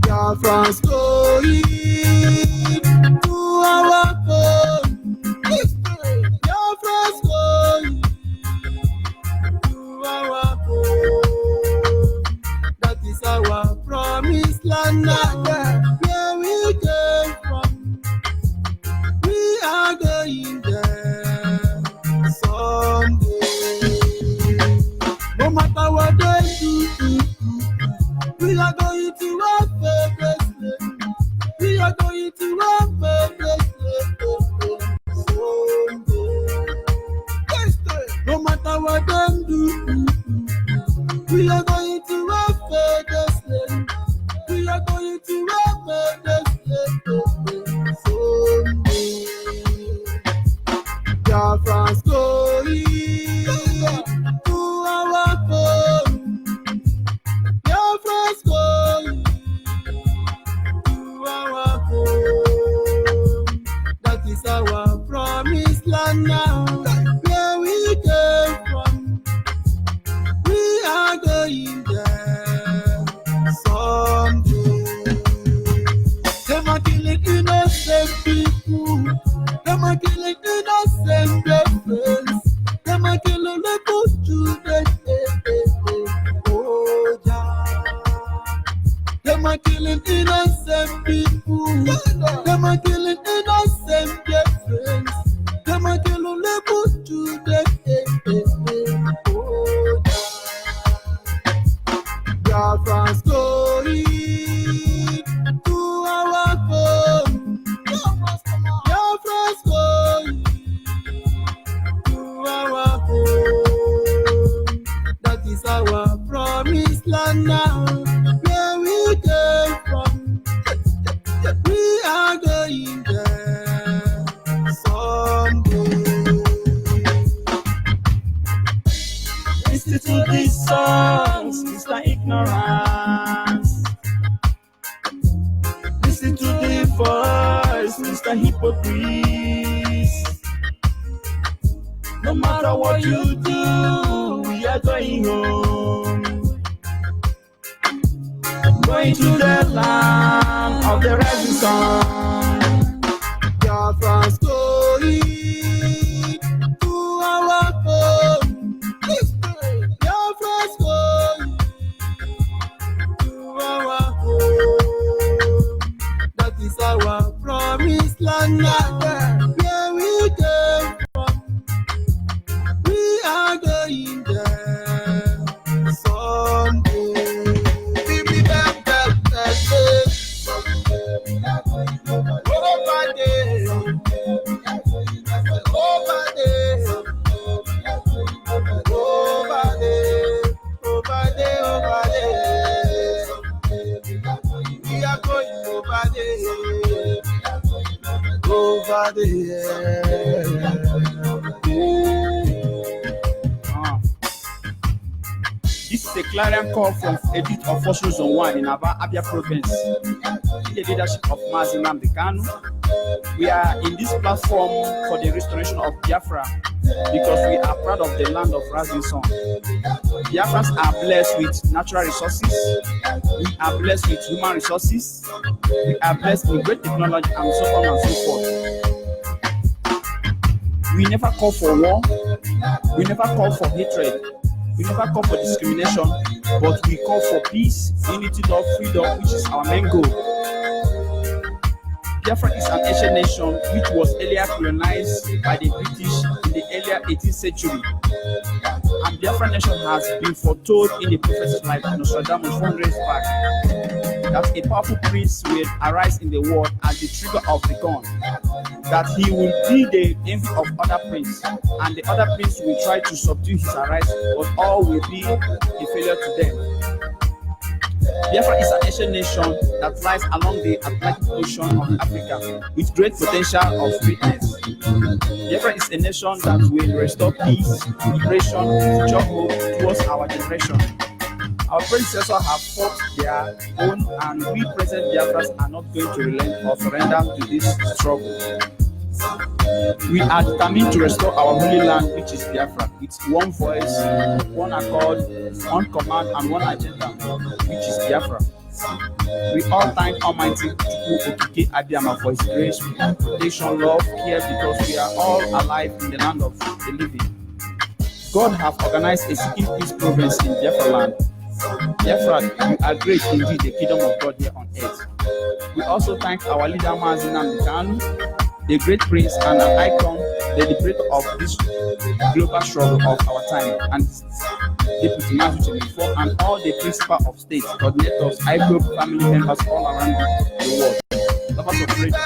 Biafra's going to our home. Biafra's going to our home. That is our promised land now, where we came from. We are going there someday. No matter what they do, we are going to our favorite place. We are going to our favorite place someday. No matter what they do, we are going to our favorite place. We are going to our favorite place someday. Biafra's going to our home. Biafra's going to our home. That is our promised land now, where we came from. We are going there someday. Them are killing innocent people. Them are killing innocent friends. Them are killing little children. Oh, yeah. Them are killing innocent people. Them are killing innocent friends. Them are killing little children. Oh, yeah. Biafra's going to our home. Biafra's going to our home. That is our promised land now, where we came from. We are going there someday. Listen to these songs, Mr. Ignorance. Listen to the voice, Mr. Hypocrite. No matter what you do, we are going home. Going to the land of the rising sun. Biafra's going to our home. Biafra's going to our home. That is our promised land now, where we came from. We are going there someday. We be back someday. We are going over there. Over there. Over there. Over there. Over there. We are going over there. Over there. This is a clarion call from Edith of Fortune Zone 1 in Aba, Abia Province, in the leadership of Mazi Nnamdi Kanu. We are in this platform for the restoration of Biafra because we are proud of the land of rising sun. Biafrans are blessed with natural resources. We are blessed with human resources. We are blessed with great technology and so on and so forth. We never call for war. We never call for hatred. We never call for discrimination, but we call for peace, unity, love, freedom, which is our main goal. Biafra is an ancient nation which was earlier colonized by the British in the earlier 18th century. And Biafra nation has been foretold in the prophet's life, Nostradamus 400 years back, that a powerful prince will arise in the world as the trigger of the gun, that he will be the envy of other princes, and the other prince will try to subdue his arise, but all will be a failure to them. Biafra is an ancient nation that lies along the Atlantic Ocean of Africa with great potential of greatness. Biafra is a nation that will restore peace, liberation, future hope towards our generation. Our predecessors have fought their own, and we present Biafras are not going to relent or surrender to this struggle. We are determined to restore our holy land, which is Biafra, with one voice, one accord, one command, and one agenda, which is Biafra. We all thank Almighty Okike Abiyama for His grace, protection, love, care, because we are all alive in the land of the living. God have organized a seeking peace province in Biafra land. Biafra, you are great indeed, the kingdom of God here on earth. We also thank our leader Mazi Nnamdi Kanu, the great prince and an icon, the liberator of this global struggle of our time, and Deputy Mazi Chemifo, and all the principal of state, coordinators, IGroup family members all around the world. Lovers of freedom.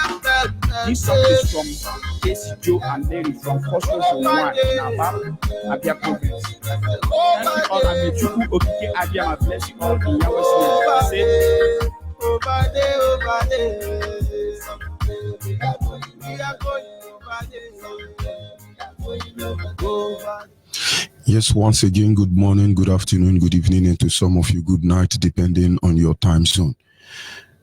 This song is from Casey, Joe, and Mary from Costco from 1 in Aba, Abia province. Thank you all, and may Chukwu Okike Abiyama bless you all in Yahweh's name. Yes, once again, good morning, good afternoon, good evening, and to some of you, good night, depending on your time zone.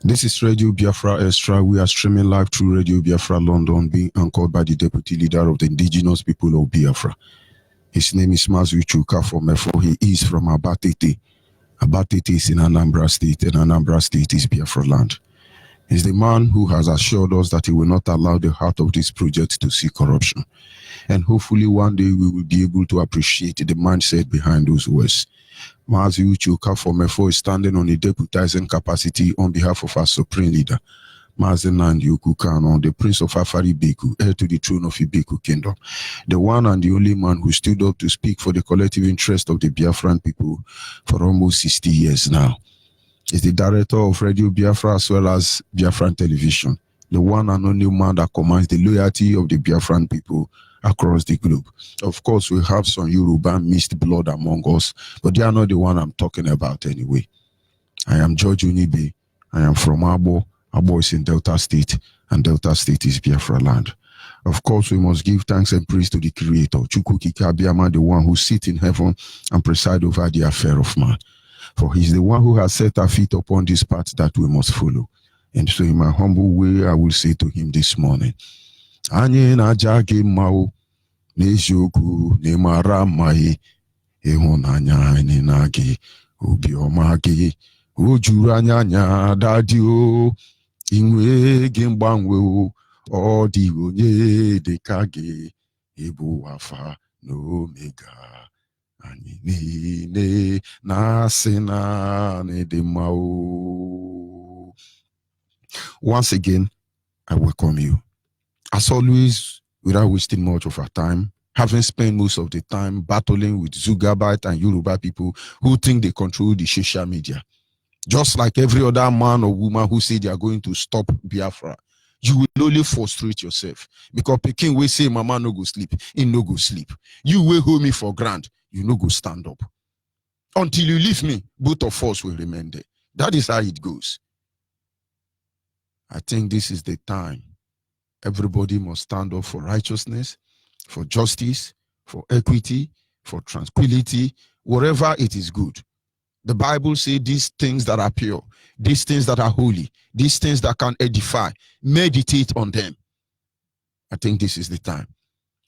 This is Radio Biafra Extra. We are streaming live through Radio Biafra London, being anchored by the Deputy Leader of the Indigenous People of Biafra. His name is Mazu Chuka from Efo. He is from Abatete. Abatete is in Anambra State, and Anambra State is Biafra land. He's the man who has assured us that he will not allow the heart of this project to see corruption. And hopefully one day we will be able to appreciate the mindset behind those words. Mazi Uchuka from Efo is standing on a deputizing capacity on behalf of our Supreme Leader, Mazi Nnamdi Kanu, the Prince of Afari Beku, heir to the throne of Ibeku Kingdom, the one and the only man who stood up to speak for the collective interest of the Biafran people for almost 60 years now. He's the director of Radio Biafra as well as Biafran Television, the one and only man that commands the loyalty of the Biafran people across the globe. Of course, we have some Yoruba mixed blood among us, but they are not the one I'm talking about anyway. I am George Onyibe. I am from Abo. Abo is in Delta State, and Delta State is Biafra land. Of course, we must give thanks and praise to the Creator, Chukwu Okike Abiyama, the one who sits in heaven and presides over the affair of man. For he is the one who has set our feet upon this path that we must follow. And so in my humble way, I will say to him this morning, Anyị na-aja gị mma o, n'eziokwu n'ịmara mma ịhụnanya anyị na gị, obiọma gị, o juru anya anya dadi o, inwe gị mgbanwe o, ọ dị onye dịka gị, ịbụ Alpha na Omega, anyị niile na-asị na dị mma o. Once again, I welcome you. As always, without wasting much of our time, having spent most of the time battling with Zugabite and Yoruba people who think they control the social media. Just like every other man or woman who say they are going to stop Biafra, you will only frustrate yourself. Because Peking will say, Mama no go sleep, he no go sleep. You will hold me for granted, you no go stand up. Until you leave me, both of us will remain there. That is how it goes. I think this is the time everybody must stand up for righteousness, for justice, for equity, for tranquility, wherever it is good. The Bible says these things that are pure, these things that are holy, these things that can edify, meditate on them. I think this is the time.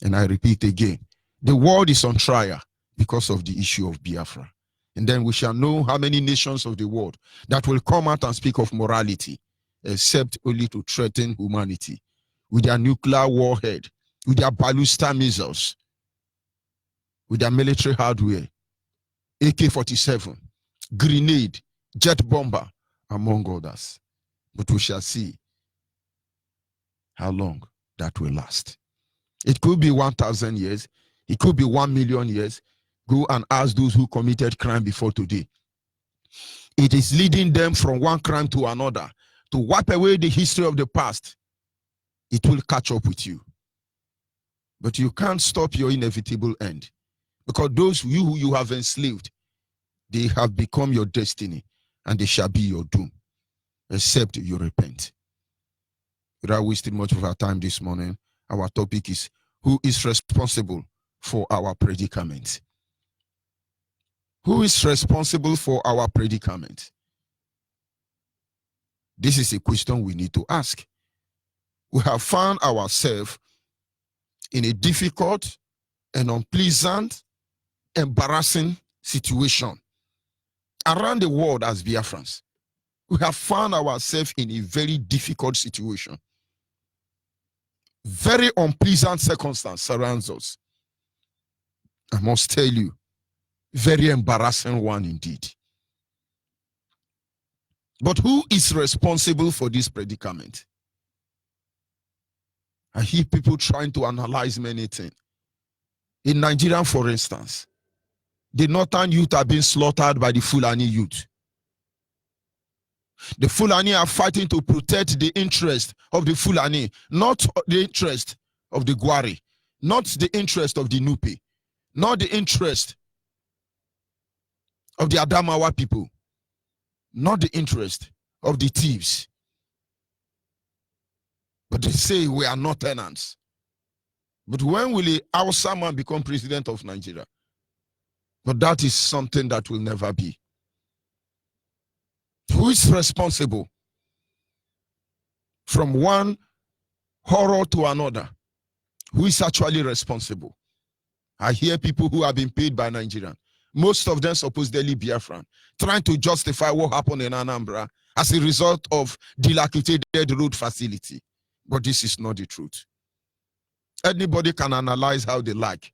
And I repeat again, the world is on trial because of the issue of Biafra. And then we shall know how many nations of the world that will come out and speak of morality, except only to threaten humanity with their nuclear warhead, with their ballistic missiles, with their military hardware, AK-47, grenade, jet bomber, among others. But we shall see how long that will last. It could be 1,000 years. It could be 1 million years. Go and ask those who committed crime before today. It is leading them from one crime to another to wipe away the history of the past. It will catch up with you. But you can't stop your inevitable end. Because those who you have enslaved, they have become your destiny, and they shall be your doom, except you repent. Without wasting much of our time this morning, our topic is, who is responsible for our predicament? Who is responsible for our predicament? This is a question we need to ask. We have found ourselves in a difficult and unpleasant, embarrassing situation. Around the world as Biafrans, we have found ourselves in a very difficult situation. Very unpleasant circumstance surrounds us. I must tell you, very embarrassing one indeed. But who is responsible for this predicament? I hear people trying to analyze many things. In Nigeria, for instance, the northern youth are being slaughtered by the Fulani youth. The Fulani are fighting to protect the interest of the Fulani, not the interest of the Gwari, not the interest of the Nupe, not the interest of the Adamawa people, not the interest of the thieves. But they say we are not tenants. But when will a Hausa man become president of Nigeria? But that is something that will never be. Who is responsible? From one horror to another, who is actually responsible? I hear people who have been paid by Nigerian, most of them supposedly Biafran, trying to justify what happened in Anambra as a result of dilapidated road facility. But this is not the truth. Anybody can analyze how they like,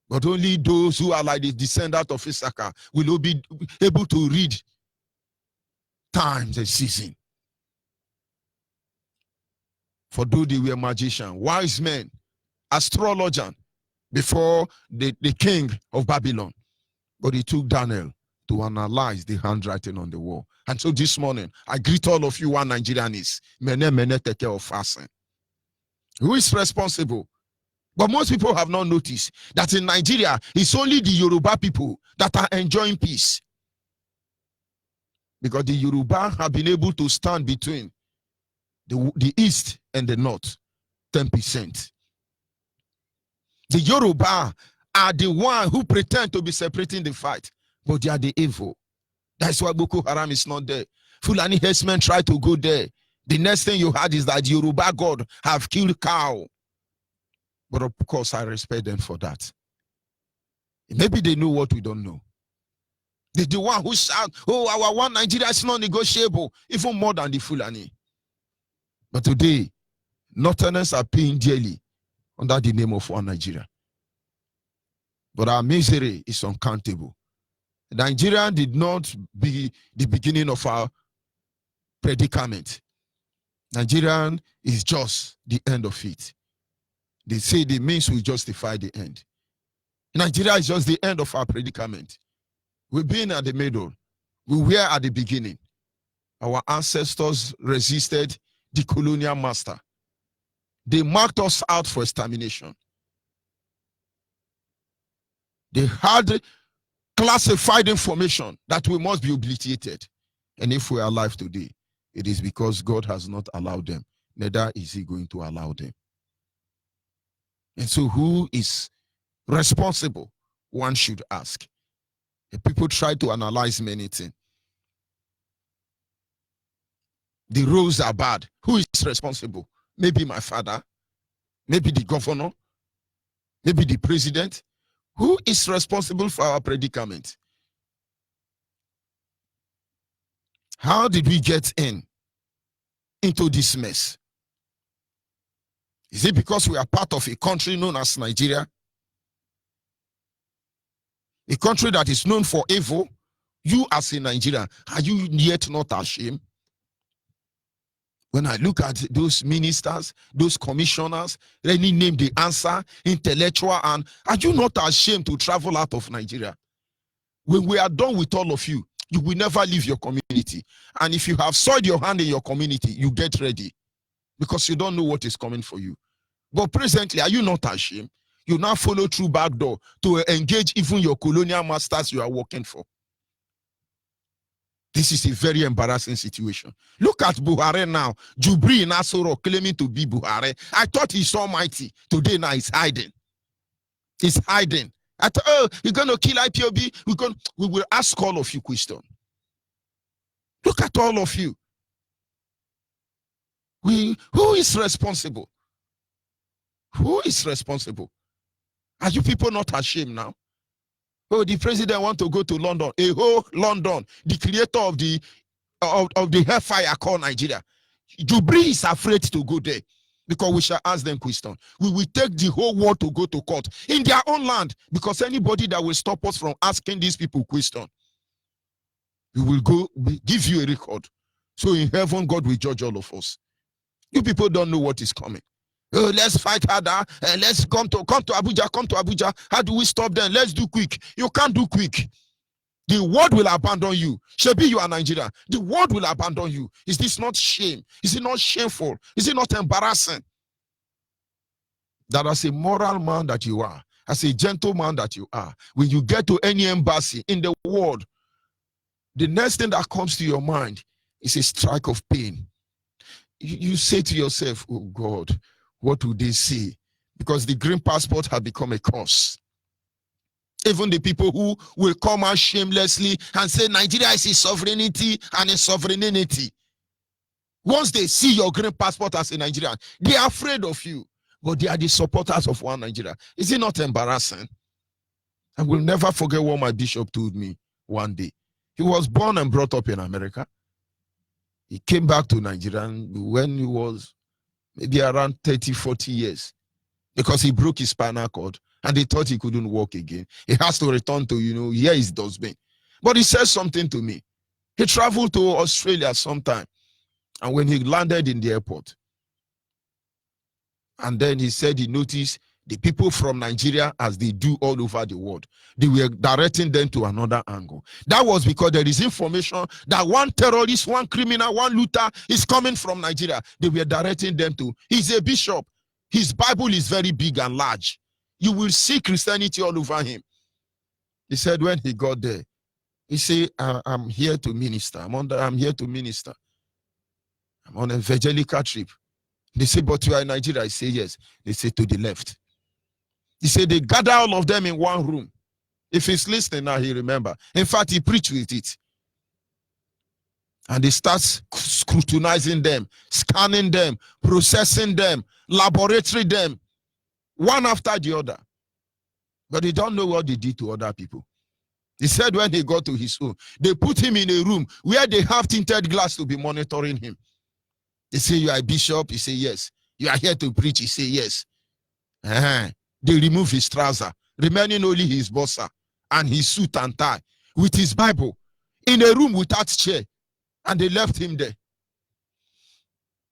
but only those who are like the descendant of Issachar will be able to read times and season. For though they were magicians, wise men, astrologers before the king of Babylon, but it took Daniel to analyze the handwriting on the wall. And so this morning, I greet all of you, one Nigerians. Mene take care of fasting. Who is responsible? But most people have not noticed that in Nigeria, it's only the Yoruba people that are enjoying peace. Because the Yoruba have been able to stand between the East and the North, 10%. The Yoruba are the one who pretend to be separating the fight, but they are the evil. That's why Boko Haram is not there. Fulani herdsmen try to go there. The next thing you heard is that the Yoruba God have killed cow. But of course, I respect them for that. Maybe they know what we don't know. They're the one who shout, oh, our one Nigeria is not negotiable, even more than the Fulani. But today, Northerners are paying dearly under the name of one Nigeria. But our misery is uncountable. Nigeria did not be the beginning of our predicament. Nigerian is just the end of it. They say the means will justify the end. Nigeria is just the end of our predicament. We've been at the middle. We were at the beginning. Our ancestors resisted the colonial master. They marked us out for extermination. They had classified information that we must be obliterated. And if we are alive today, it is because God has not allowed them. Neither is he going to allow them. And so who is responsible? One should ask. The people try to analyze many things. The roads are bad. Who is responsible? Maybe my father, maybe the governor, maybe the president. Who is responsible for our predicament? How did we get into this mess? Is it because we are part of a country known as Nigeria? A country that is known for evil? You as a Nigerian, are you yet not ashamed? When I look at those ministers, those commissioners, any name the answer, intellectual, and are you not ashamed to travel out of Nigeria? When we are done with all of you, you will never leave your community. And if you have soiled your hand in your community, you get ready because you don't know what is coming for you. But presently, are you not ashamed? You now follow through back door to engage even your colonial masters you are working for. This is a very embarrassing situation. Look at Buhari now. Jubri in Asoro claiming to be Buhari. I thought he's almighty. Today now he's hiding. He's hiding. I thought, oh, you're going to kill IPOB? We will ask all of you questions. Look at all of you. Who is responsible? Who is responsible? Are you people not ashamed now? Oh, the president want to go to London. A whole London, the creator of the hellfire called Nigeria. Jubri is afraid to go there because we shall ask them questions. We will take the whole world to go to court in their own land because anybody that will stop us from asking these people questions, we will go give you a record. So in heaven, God will judge all of us. You people don't know what is coming. Oh, let's fight harder. Let's come to Abuja. Come to Abuja. How do we stop them? Let's do quick. You can't do quick. The world will abandon you. Shebi, you are Nigeria. The world will abandon you. Is this not shame? Is it not shameful? Is it not embarrassing? That as a moral man that you are, as a gentleman that you are, when you get to any embassy in the world, the next thing that comes to your mind is a strike of pain. You say to yourself, oh God, what would they say? Because the green passport has become a curse. Even the people who will come out shamelessly and say Nigeria is a sovereignty and a sovereignty. Once they see your green passport as a Nigerian, they are afraid of you. But they are the supporters of one Nigeria. Is it not embarrassing? I will never forget what my bishop told me one day. He was born and brought up in America. He came back to Nigeria when he was maybe around 30, 40 years because he broke his spinal cord and they thought he couldn't walk again. He has to return to, here is dustbin. But he said something to me. He traveled to Australia sometime. And when he landed in the airport, and then he said he noticed the people from Nigeria, as they do all over the world, they were directing them to another angle. That was because there is information that one terrorist, one criminal, one looter is coming from Nigeria. They were directing them to. He's a bishop. His Bible is very big and large. You will see Christianity all over him. He said when he got there, he said, I'm here to minister. I'm here to minister. I'm on an evangelical trip. They say, but you are in Nigeria. I say, yes. They say, to the left. He said, they gather all of them in one room. If he's listening now, he remember. In fact, he preached with it. And they start scrutinizing them, scanning them, processing them, laboratory them, one after the other. But they don't know what they did to other people. He said when he got to his own, they put him in a room where they have tinted glass to be monitoring him. They say, you are a bishop? He say, yes. You are here to preach? He say, yes. They remove his trouser, remaining only his boxer and his suit and tie with his Bible in a room without chair, and they left him there.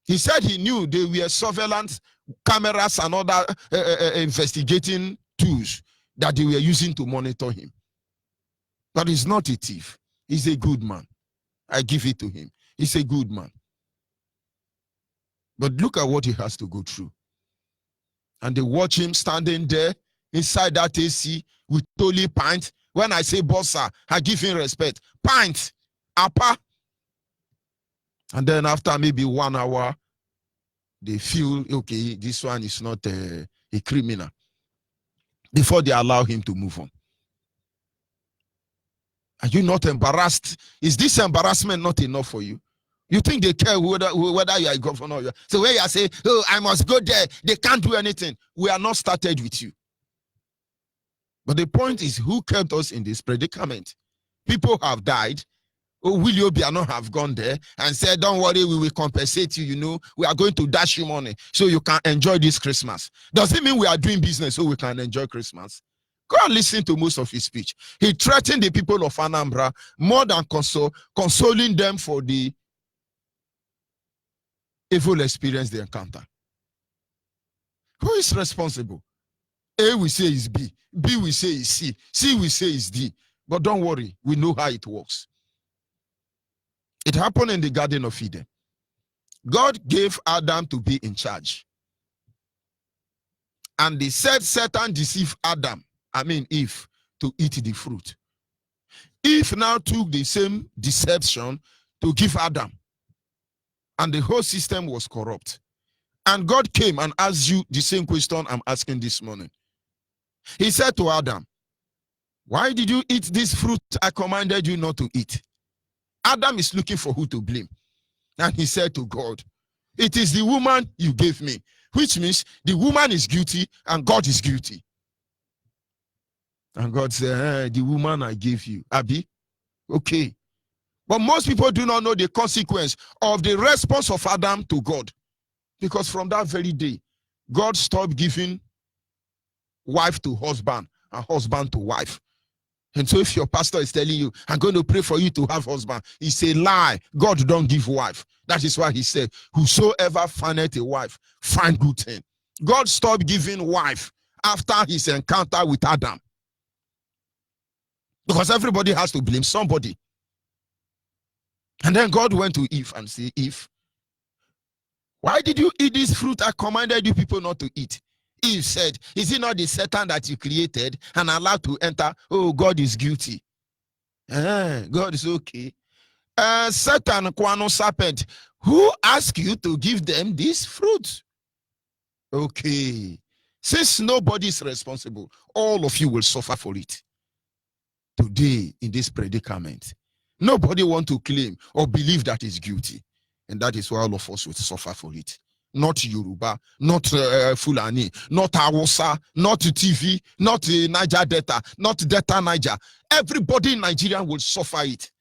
He said he knew they were surveillance cameras and other investigating tools that they were using to monitor him. But he's not a thief. He's a good man. I give it to him. He's a good man. But look at what he has to go through. And they watch him standing there inside that AC with totally pint. When I say bossa, I give him respect. Pint, apa. And then after maybe 1 hour, they feel, okay, this one is not a criminal. Before they allow him to move on. Are you not embarrassed? Is this embarrassment not enough for you? You think they care whether you are a governor? So when you say, oh, I must go there, they can't do anything. We are not started with you. But the point is, who kept us in this predicament? People have died. Oh, will you not have gone there and said, don't worry, we will compensate you, we are going to dash you money so you can enjoy this Christmas. Does it mean we are doing business so we can enjoy Christmas? Go and listen to most of his speech. He threatened the people of Anambra more than consoling them for the evil experience they encounter. Who is responsible? A we say is B. B we say is C. C we say is D. But don't worry, we know how it works. It happened in the Garden of Eden. God gave Adam to be in charge. And they said Satan deceived Eve, to eat the fruit. Eve now took the same deception to give Adam. And the whole system was corrupt. And God came and asked you the same question I'm asking this morning. He said to Adam, why did you eat this fruit I commanded you not to eat? Adam is looking for who to blame. And he said to God, it is the woman you gave me which means the woman is guilty and God is guilty. And God said, the woman I gave you, Abi, okay. But most people do not know the consequence of the response of Adam to God. Because from that very day, God stopped giving wife to husband and husband to wife. And so if your pastor is telling you, I'm going to pray for you to have husband, it's a lie. God don't give wife. That is why he said, whosoever findeth a wife, find good thing. God stopped giving wife after his encounter with Adam. Because everybody has to blame somebody. And then God went to Eve and said, Eve, why did you eat this fruit I commanded you people not to eat? Eve said, is it not the Satan that you created and allowed to enter? Oh, God is guilty. God is okay. Satan, Kwano serpent, who asked you to give them this fruit? Okay. Since nobody is responsible, all of you will suffer for it. Today, in this predicament, nobody wants to claim or believe that is guilty. And that is why all of us will suffer for it. Not Yoruba, not Fulani, not Hausa, not TV, not Niger Delta, not Delta Niger. Everybody in Nigeria will suffer it.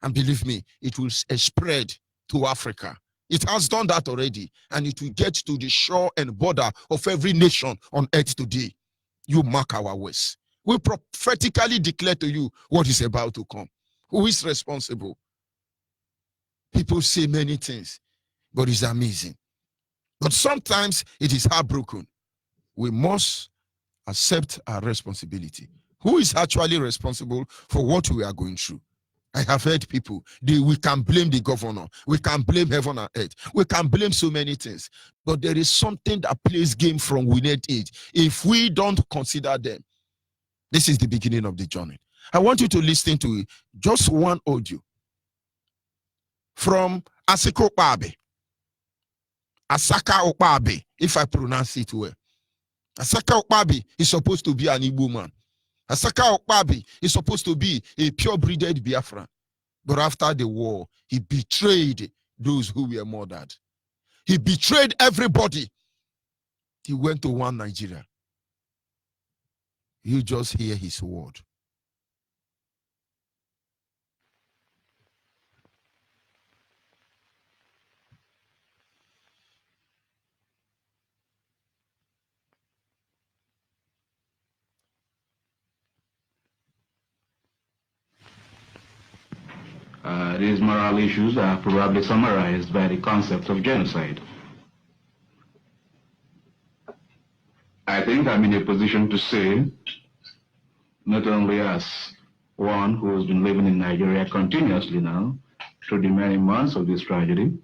And believe me, it will spread to Africa. It has done that already. And it will get to the shore and border of every nation on earth today. You mark our ways. We prophetically declare to you what is about to come. Who is responsible? People say many things, but it's amazing. But sometimes it is heartbroken. We must accept our responsibility. Who is actually responsible for what we are going through? I have heard people, we can blame the governor. We can blame heaven and earth. We can blame so many things. But there is something that plays game from within it. If we don't consider them, this is the beginning of the journey. I want you to listen to just one audio from Asiko Okpabe. Asaka Okpabe, if I pronounce it well. Asaka Okpabe is supposed to be an Igbo man. Asaka Okpabe is supposed to be a pure-breeded Biafran. But after the war, he betrayed those who were murdered. He betrayed everybody. He went to one Nigeria. You just hear his word. These moral issues are probably summarized by the concept of genocide. I think I'm in a position to say, not only as one who has been living in Nigeria continuously now, through the many months of this tragedy,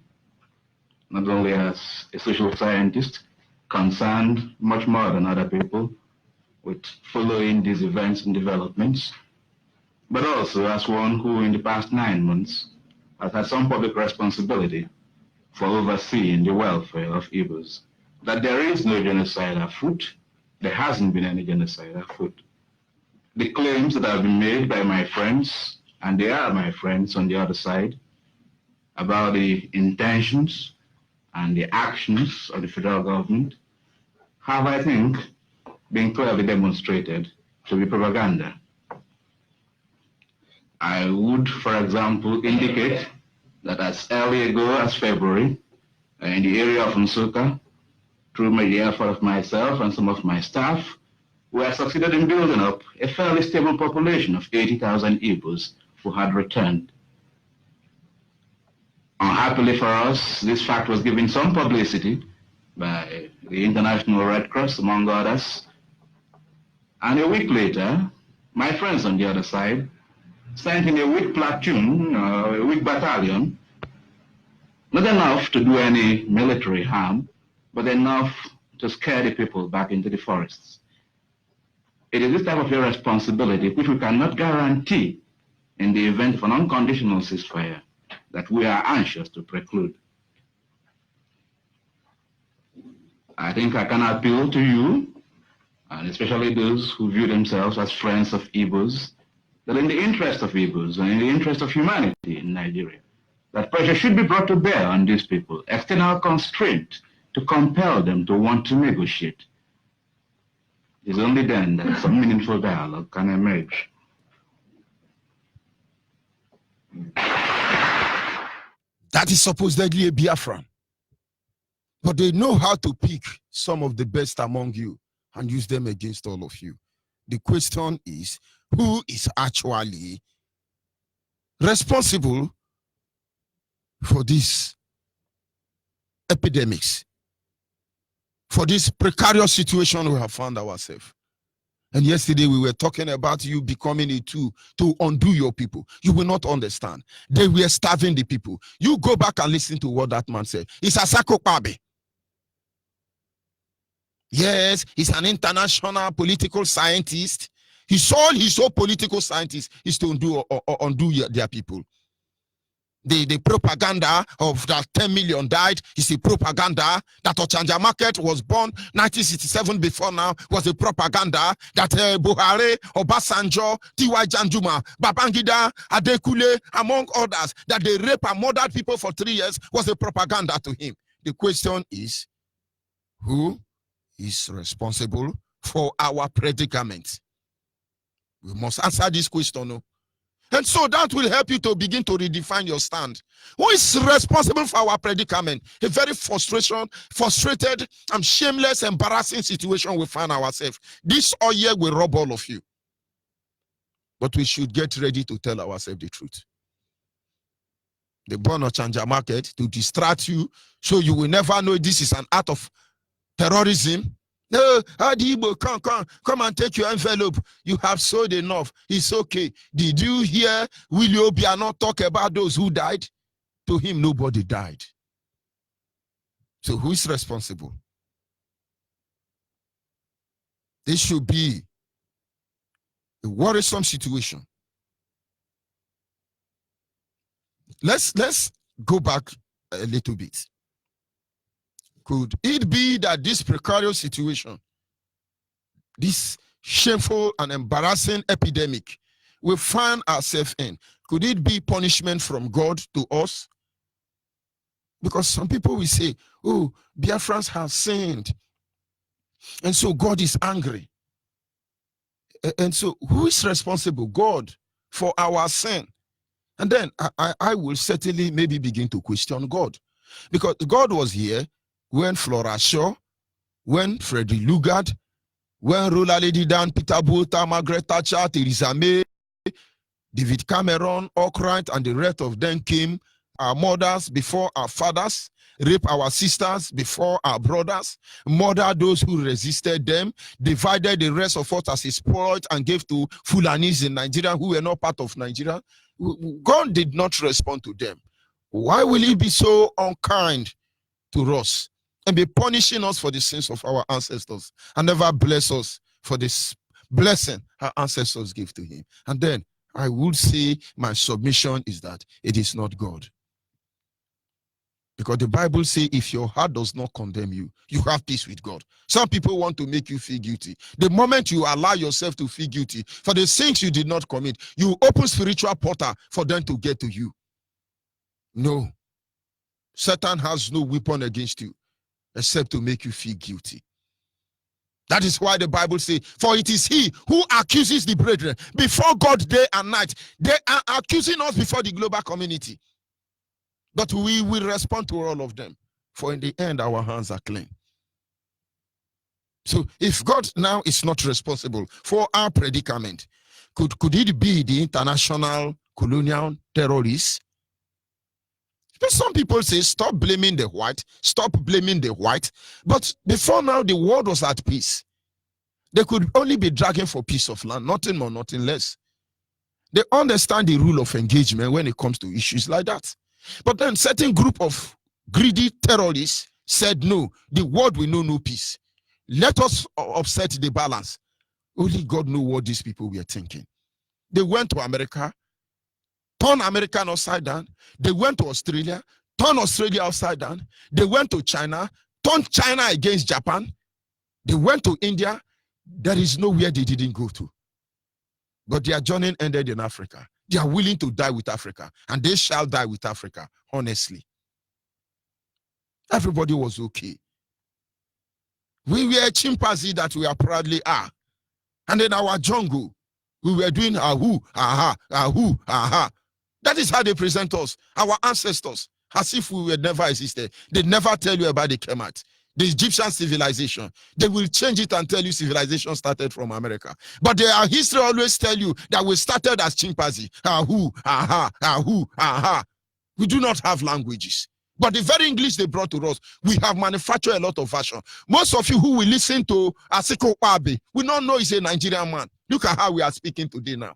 not only as a social scientist concerned much more than other people with following these events and developments, but also as one who in the past 9 months has had some public responsibility for overseeing the welfare of Igbos. That there is no genocide afoot, there hasn't been any genocide afoot. The claims that have been made by my friends, and they are my friends on the other side, about the intentions and the actions of the federal government have, I think, been clearly demonstrated to be propaganda. I would, for example, indicate that as early ago as February, in the area of Nsukka, through the effort of myself and some of my staff, we have succeeded in building up a fairly stable population of 80,000 Igbos who had returned. Unhappily for us, this fact was given some publicity by the International Red Cross, among others. And a week later, my friends on the other side sent in a weak platoon, a weak battalion, not enough to do any military harm, but enough to scare the people back into the forests. It is this type of irresponsibility which we cannot guarantee in the event of an unconditional ceasefire that we are anxious to preclude. I think I can appeal to you, and especially those who view themselves as friends of Igbos, that in the interest of Igbos and in the interest of humanity in Nigeria, that pressure should be brought to bear on these people. External constraint to compel them to want to negotiate. It's only then that some meaningful dialogue can emerge. That is supposedly a Biafran. But they know how to pick some of the best among you and use them against all of you. The question is, who is actually responsible for these epidemics, for this precarious situation we have found ourselves? And yesterday we were talking about you becoming a tool to undo your people. You will not understand. They were starving the people. You go back and listen to what that man said. It's Asako Pabe. Yes, he's an international political scientist. His whole political scientist is to undo their people. The propaganda of that 10 million died is the propaganda. That Ochanja Market was born 1967 before now was the propaganda. That Buhari, Obasanjo, T.Y. Janjuma, Babangida, Adekule, among others, that they rape and murdered people for 3 years was the propaganda to him. The question is, who is responsible for our predicament? We must answer this question. No? And so that will help you to begin to redefine your stand. Who is responsible for our predicament? A very frustrated, and shameless, embarrassing situation we find ourselves. This all year will rob all of you. But we should get ready to tell ourselves the truth. They burn Ochanja Market to distract you, so you will never know this is an act of terrorism. No, Adibo, come and take your envelope. You have sold enough. It's okay. Did you hear Willie Obiano talk about those who died? To him, nobody died. So who is responsible? This should be a worrisome situation. Let's go back a little bit. Could it be that this precarious situation, this shameful and embarrassing epidemic we find ourselves in, could it be punishment from God to us? Because some people will say, oh, Biafrans have sinned, and so God is angry. And so who is responsible? God for our sin. And then I will certainly maybe begin to question God. Because God was here when Flora Shaw, when Freddie Lugard, when Rula Lady Dan, Peter Botha, Margaret Thatcher, Theresa May, David Cameron, Arkwright, and the rest of them came, our mothers before our fathers, rape our sisters before our brothers, murder those who resisted them, divided the rest of us as exploit and gave to Fulanis in Nigeria who were not part of Nigeria. God did not respond to them. Why will he be so unkind to us and be punishing us for the sins of our ancestors and never bless us for this blessing our ancestors gave to him? And then I would say my submission is that it is not God. Because the Bible says if your heart does not condemn you, you have peace with God. Some people want to make you feel guilty. The moment you allow yourself to feel guilty for the things you did not commit, you open spiritual portal for them to get to you. No. Satan has no weapon against you except to make you feel guilty. That is why the Bible says, for it is he who accuses the brethren before God day and night. They are accusing us before the global community. But we will respond to all of them. For in the end, our hands are clean. So if God now is not responsible for our predicament, could it be the international colonial terrorists? Some people say, stop blaming the white, stop blaming the white. But before now, the world was at peace. They could only be dragging for peace of land, nothing more, nothing less. They understand the rule of engagement when it comes to issues like that. But then certain group of greedy terrorists said, no, the world will know no peace. Let us upset the balance. Only God knows what these people were thinking. They went to America, turned America upside down. They went to Australia, turned Australia upside down. They went to China, turned China against Japan. They went to India. There is nowhere they didn't go to. But their journey ended in Africa. They are willing to die with Africa, and they shall die with Africa, honestly. Everybody was okay. We were a chimpanzee that we are proudly are. And in our jungle, we were doing ahoo, aha, ahoo, aha. That is how they present us, our ancestors, as if we were never existed. They never tell you about the Kemet, the Egyptian civilization. They will change it and tell you civilization started from America. But their history always tell you that we started as chimpanzee. Ahoo, aha, ahoo, aha. We do not have languages. But the very English they brought to us, we have manufactured a lot of version. Most of you who will listen to Asiko Wabe will not know he's a Nigerian man. Look at how we are speaking today now.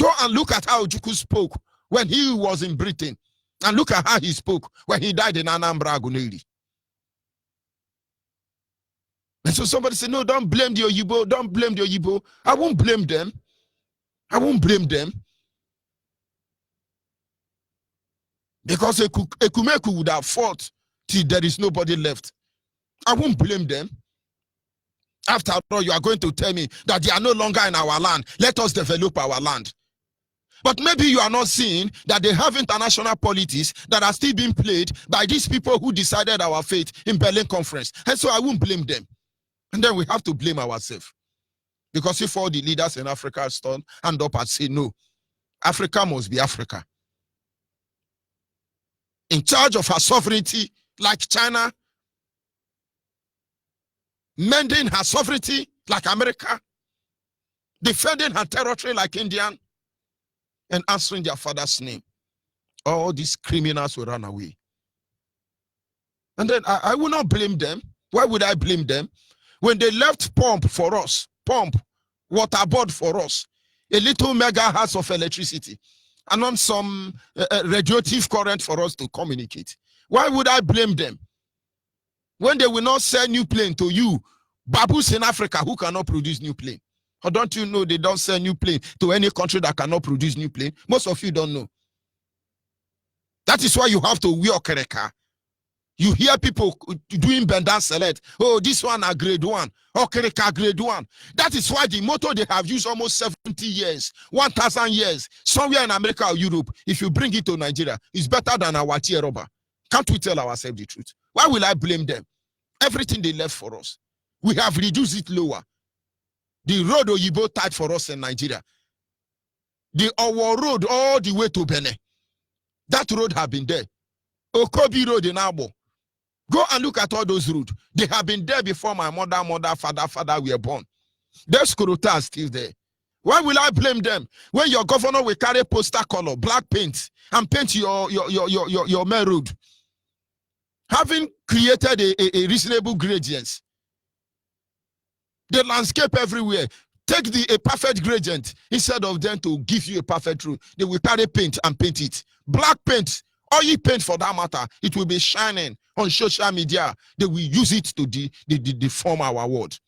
Go and look at how Ojukwu spoke when he was in Britain. And look at how he spoke when he died in Anambra Aguneri. And so somebody said, no, don't blame the Oyibo. Don't blame the Oyibo. I won't blame them. I won't blame them. Because Ekumeku would have fought till there is nobody left. I won't blame them. After all, you are going to tell me that they are no longer in our land. Let us develop our land. But maybe you are not seeing that they have international politics that are still being played by these people who decided our fate in Berlin Conference. And so I won't blame them. And then we have to blame ourselves. Because if all the leaders in Africa stand up and say, no, Africa must be Africa, in charge of her sovereignty like China, mending her sovereignty like America, defending her territory like India, and answering their father's name, all these criminals will run away. And then I will not blame them. Why would I blame them? When they left pump for us, waterboard for us, a little megahertz of electricity, and on some radioactive current for us to communicate. Why would I blame them? When they will not sell new plane to you, baboons in Africa who cannot produce new plane. Or don't you know they don't sell new plane to any country that cannot produce new plane? Most of you don't know. That is why you have to wear Okereka. You hear people doing Bendan Select. Oh, this one are grade 1. Okereka grade 1. That is why the motto they have used almost 70 years, 1,000 years, somewhere in America or Europe, if you bring it to Nigeria, is better than our tier rubber. Can't we tell ourselves the truth? Why will I blame them? Everything they left for us, we have reduced it lower. The road Oyibo tied for us in Nigeria, the Owo road all the way to Benin, that road have been there. Okobi road in Abo. Go and look at all those roads. They have been there before my mother, father were born. Those Kurota are still there. Why will I blame them? When your governor will carry poster color, black paint, and paint your main road, having created a reasonable gradients, the landscape everywhere, take a perfect gradient instead of them to give you a perfect road. They will carry paint and paint it. Black paint, oil paint for that matter, it will be shining on social media. They will use it to deform our world.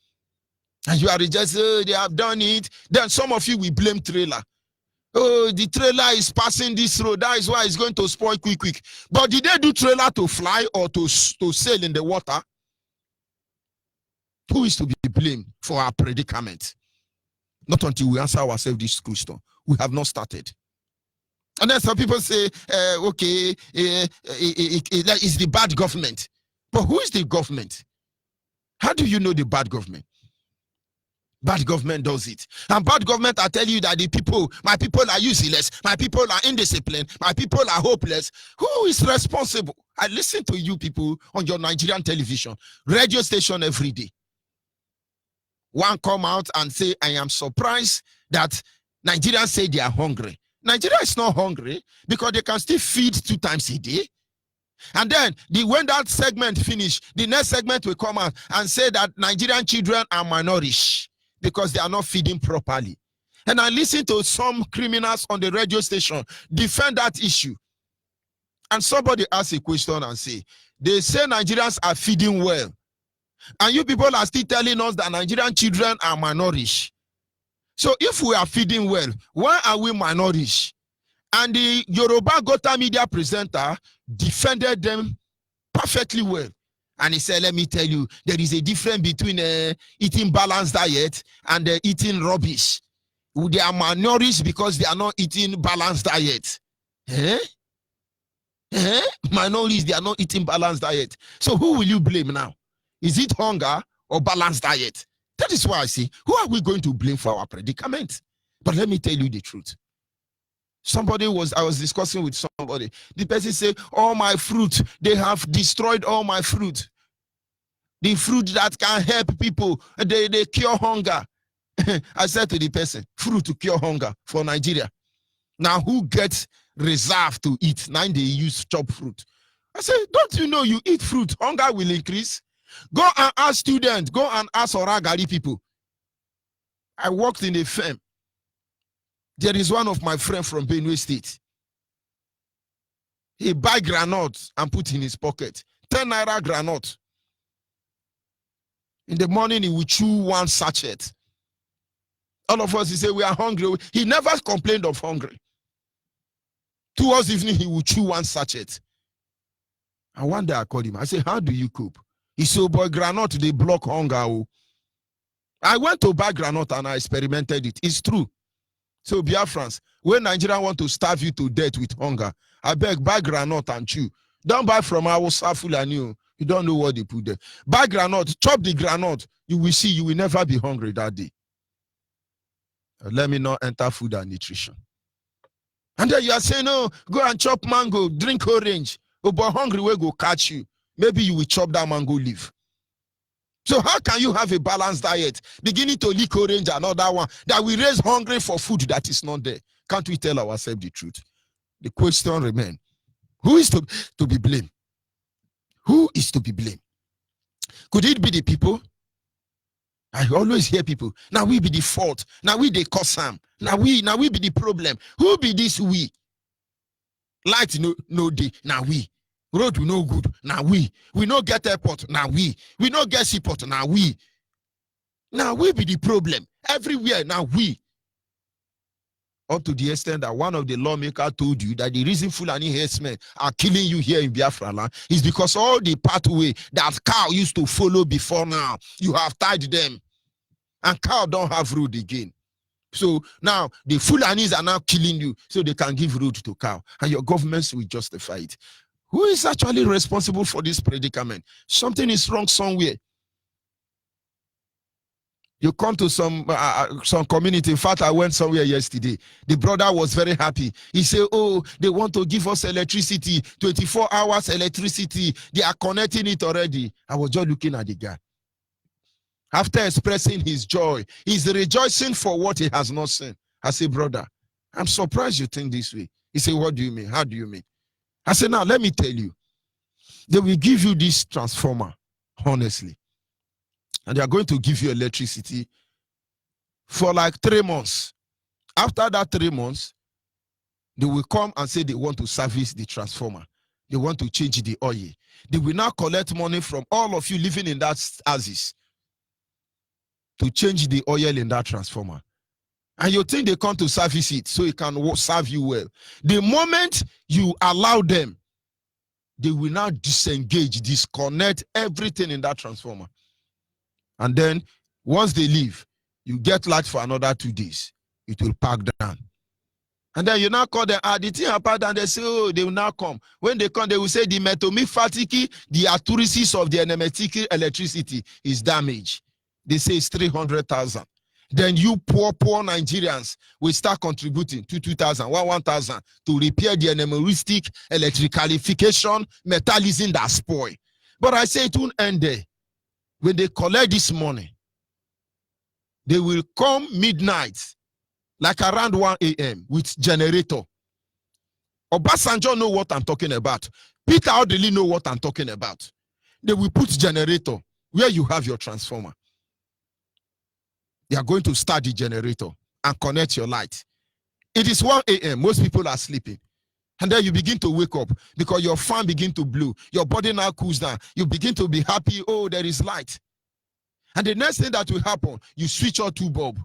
And you are just, oh, they have done it. Then some of you will blame trailer. Oh, the trailer is passing this road. That is why it's going to spoil quick. But did they do trailer to fly or to sail in the water? Who is to be blamed for our predicament? Not until we answer ourselves this question. We have not started. And then some people say, okay, it's the bad government. But who is the government? How do you know the bad government? Bad government does it. And bad government, I tell you that my people are useless, my people are indisciplined, my people are hopeless. Who is responsible? I listen to you people on your Nigerian television, radio station every day. One come out and say, I am surprised that Nigerians say they are hungry. Nigeria is not hungry because they can still feed 2 times a day. And then when that segment finish, the next segment will come out and say that Nigerian children are malnourished because they are not feeding properly. And I listen to some criminals on the radio station defend that issue. And somebody asks a question and say, they say Nigerians are feeding well. And you people are still telling us that Nigerian children are malnourished. So if we are feeding well, why are we malnourished? And the Yoruba Gota media presenter defended them perfectly well. And he said, let me tell you, there is a difference between eating balanced diet and eating rubbish. They are malnourished because they are not eating balanced diet. Malnourished, they are not eating balanced diet. So who will you blame now? Is it hunger or balanced diet? That is why I say, who are we going to blame for our predicament? But let me tell you the truth. I was discussing with somebody. The person said, all my fruit, they have destroyed all my fruit. The fruit that can help people, they cure hunger. I said to the person, fruit to cure hunger for Nigeria. Now who gets reserved to eat? Now they use chopped fruit. I said, don't you know you eat fruit, hunger will increase? Go and ask students, go and ask Oragari people. I worked in a firm. There is one of my friends from Benue State. He buy granite and put in his pocket. 10 naira granite. In the morning, he will chew one sachet. All of us, he say, we are hungry. He never complained of hunger. Towards evening, he will chew one sachet. And one day I called him. I said, how do you cope? He said, oh boy, granite, they block hunger. Oh. I went to buy granite and I experimented it. It's true. So Biafrans, when Nigeria want to starve you to death with hunger, I beg, buy granite and chew. Don't buy from our Safulani. You don't know what they put there. Buy granite, chop the granite. You will see, you will never be hungry that day. Let me not enter food and nutrition. And then you are saying, no, go and chop mango, drink orange. Oh, but hungry will go catch you. Maybe you will chop that mango leaf. So how can you have a balanced diet, beginning to lick orange, another one, that we raise hungry for food that is not there? Can't we tell ourselves the truth? The question remains, who is to be blamed? Who is to be blamed? Could it be the people? I always hear people, now we be the fault, now we the cause harm, now we be the problem. Who be this we? Light no day, now we. Road no good, now we no get airport, now we no get seaport, now we be the problem everywhere, now we. Up to the extent that one of the lawmakers told you that the reason Fulani herdsmen are killing you here in Biafra land is because all the pathway that cow used to follow before now, you have tied them, and cow don't have road again. So now the Fulanis are now killing you so they can give road to cow, and your governments will justify it. Who is actually responsible for this predicament? Something is wrong somewhere. You come to some community. In fact, I went somewhere yesterday. The brother was very happy. He said, oh, they want to give us electricity, 24 hours electricity. They are connecting it already. I was just looking at the guy. After expressing his joy, he's rejoicing for what he has not seen. I said, brother, I'm surprised you think this way. He said, what do you mean? How do you mean? I said, now let me tell you. They will give you this transformer, honestly. And they are going to give you electricity for like 3 months. After that 3 months, they will come and say they want to service the transformer. They want to change the oil. They will now collect money from all of you living in that houses to change the oil in that transformer. And you think they come to service it so it can serve you well. The moment you allow them, they will now disengage, disconnect everything in that transformer. And then once they leave, you get light for another 2 days. It will pack down. And then you now call them, the thing apart, and they say, oh, they will now come. When they come, they will say the metomifatiki, the accuracies of the enemetic electricity is damaged. They say it's 300,000. Then you poor Nigerians will start contributing to 2,000, 1,000 to repair the enemeristic electricalification metallism that spoil. But I say it won't end there. When they collect this money, they will come midnight, like around 1 a.m. with generator. Obasanjo know what I'm talking about. Peter Odili know what I'm talking about. They will put generator where you have your transformer. They are going to start the generator and connect your light. It is 1 a.m. Most people are sleeping. And then you begin to wake up because your fan begin to blow. Your body now cools down. You begin to be happy. Oh, there is light. And the next thing that will happen, you switch on 2 bulbs.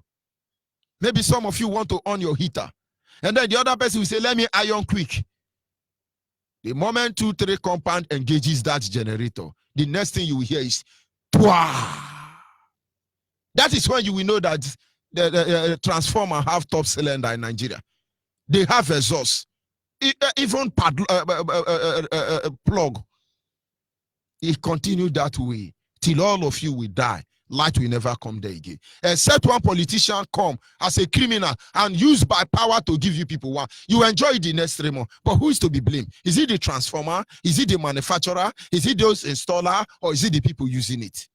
Maybe some of you want to on your heater. And then the other person will say, let me iron quick. The moment 2-3 compound engages that generator, the next thing you will hear is, Pwah! That is when you will know that the transformer have top cylinder in Nigeria. They have exhaust. Even plug. It continued that way till all of you will die. Light will never come there again. Except one politician come as a criminal and use by power to give you people one. You enjoy the next 3 months. But who is to be blamed? Is it the transformer? Is it the manufacturer? Is it those installer? Or is it the people using it?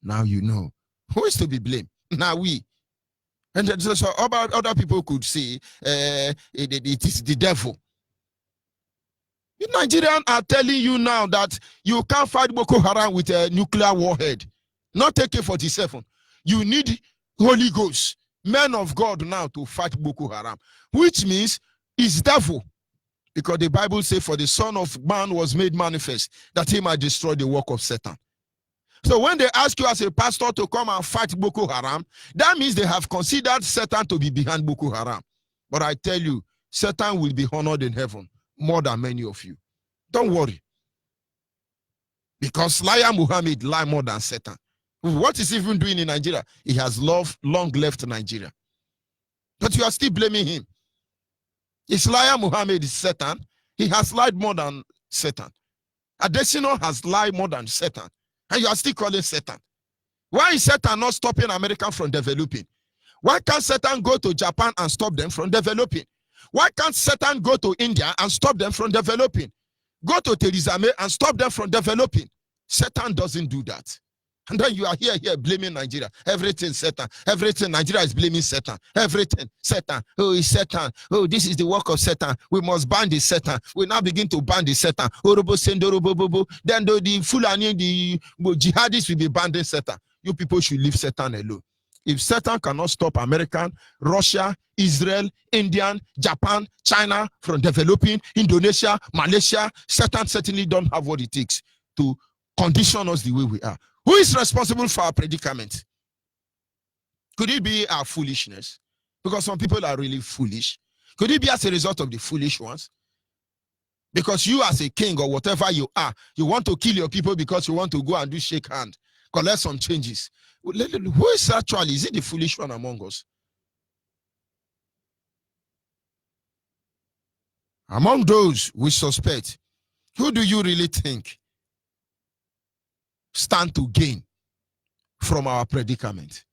Now you know. Who is to be blamed? Now we. And so other people could say it is the devil. The Nigerians are telling you now that you can't fight Boko Haram with a nuclear warhead. Not AK-47. You need Holy Ghost, men of God now to fight Boko Haram, which means it's devil. Because the Bible says, for the Son of Man was made manifest, that he might destroy the work of Satan. So when they ask you as a pastor to come and fight Boko Haram, that means they have considered Satan to be behind Boko Haram. But I tell you, Satan will be honored in heaven more than many of you. Don't worry. Because liar Muhammad lie more than Satan. What is he even doing in Nigeria? He has long left Nigeria. But you are still blaming him. Is liar Muhammad is Satan? He has lied more than Satan. Adesina has lied more than Satan. And you are still calling Satan. Why is Satan not stopping America from developing? Why can't Satan go to Japan and stop them from developing? Why can't Satan go to India and stop them from developing? Go to Theresa May and stop them from developing. Satan doesn't do that. And then you are here blaming Nigeria. Everything Satan. Everything Nigeria is blaming Satan. Everything Satan. Oh, it's Satan. Oh, this is the work of Satan. We must ban the Satan. We now begin to ban the Satan. Then the Fulani, the jihadists will be banning Satan. You people should leave Satan alone. If Satan cannot stop American, Russia, Israel, Indian, Japan, China from developing, Indonesia, Malaysia, Satan certainly don't have what it takes to condition us the way we are. Who is responsible for our predicament? Could it be our foolishness? Because some people are really foolish. Could it be as a result of the foolish ones? Because you as a king or whatever you are, you want to kill your people because you want to go and do shake hand, collect some changes. Who is actually, is it the foolish one among us? Among those we suspect, who do you really think stand to gain from our predicament?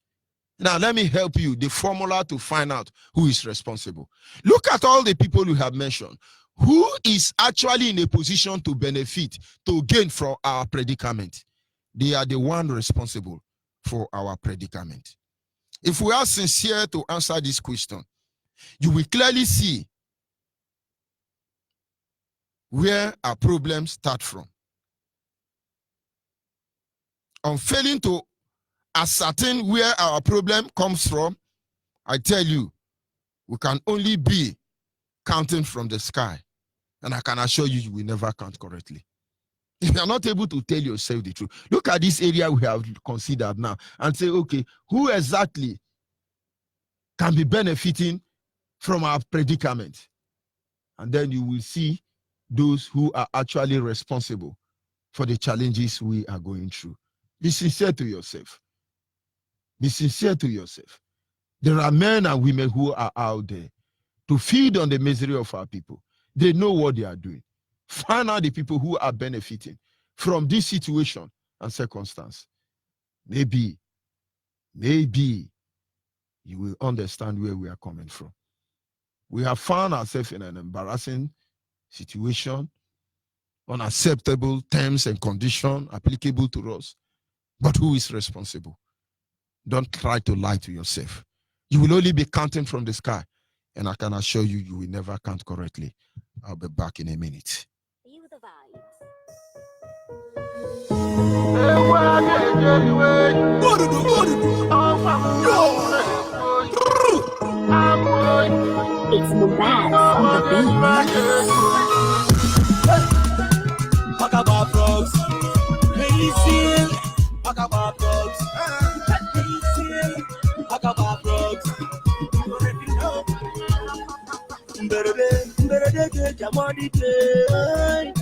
Now, let me help you. The formula to find out who is responsible. Look at all the people you have mentioned. Who is actually in a position to benefit, to gain from our predicament? They are the one responsible for our predicament. If we are sincere to answer this question, you will clearly see where our problems start from. On failing to ascertain where our problem comes from, I tell you, we can only be counting from the sky. And I can assure you, you will never count correctly. If you are not able to tell yourself the truth, look at this area we have considered now and say, okay, who exactly can be benefiting from our predicament? And then you will see those who are actually responsible for the challenges we are going through. Be sincere to yourself. Be sincere to yourself. There are men and women who are out there to feed on the misery of our people. They know what they are doing. Find out the people who are benefiting from this situation and circumstance. Maybe you will understand where we are coming from. We have found ourselves in an embarrassing situation, unacceptable terms and conditions applicable to us. But who is responsible? Don't try to lie to yourself. You will only be counting from the sky. And I can assure you, you will never count correctly. I'll be back in a minute. You the vibes. It's Mubaz on the beat. Talk about frogs. Crazy. Talk about frogs. Crazy. Talk about frogs. Better get your money paid.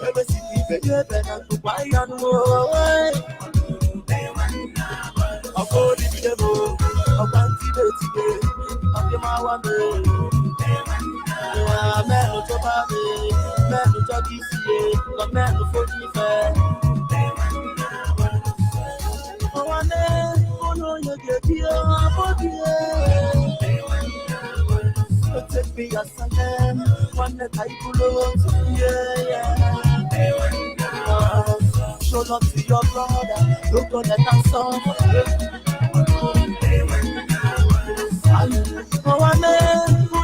Every city better to buy and way. I'll go to the devil. I'll go to the devil. I'll get my one day. Man, what's up, man? Man, what's up, man who fought me fair. Oh, I know you get here, take me as I am, one that I belong to, show love to your brother, look on that I'm sorry. Oh, I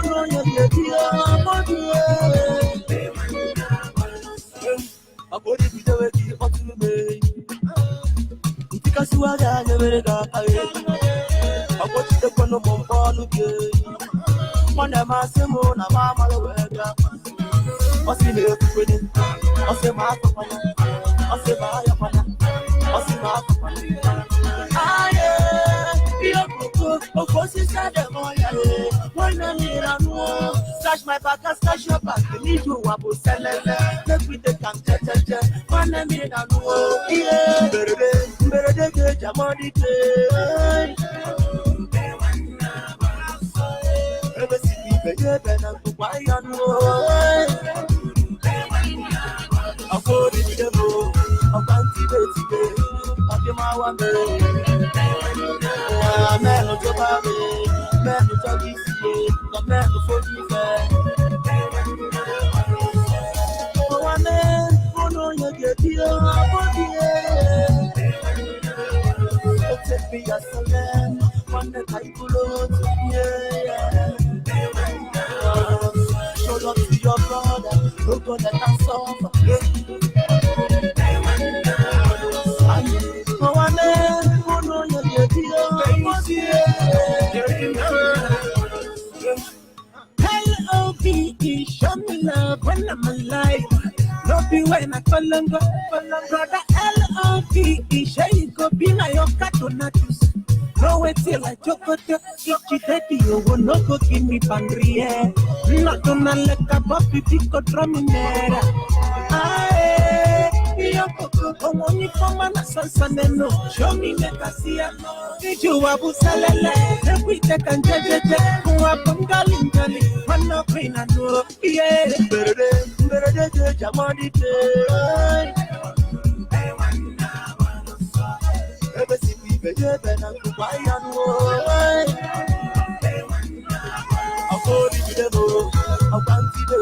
know you get here, I put it with the way you ought to be. Because you are the I put the one of one of my Simon, a mamma, or see me with it, or say my papa, or say my papa, or see my papa. Ah, yeah, of course, it's not the one I need and war. Slash my back and slash your back. You need to wabble, sell it. Let me take and one I need and war. Yeah, better get your money. Ever see me, baby, and I'm why I know. I'm for the devil, I'm anti-baby, I'm the Mawa. Man of your baby, man of your DC, the man who fought me fair. Oh, I know you get here, take me as a man, one that I could love, show love to your brother, look on that I'm soft. Oh, I know you get here, L-O-V-E, show me love when I'm alive. No be when I call on brother L-O-V-E, show you go be my cartonatus. No wait till I chocolate, if you daddy, you will not go give me pangria. Not gonna let a puppy pick or drum in there. Aye, you're only for man, no. Show me make a see ya. Did you abu salale? We take and judge, who are Pungalingali, one no green and no. Yeah, better judge your money. Ever see me, baby, and I'm why I I'll go to the devil, I'll come to the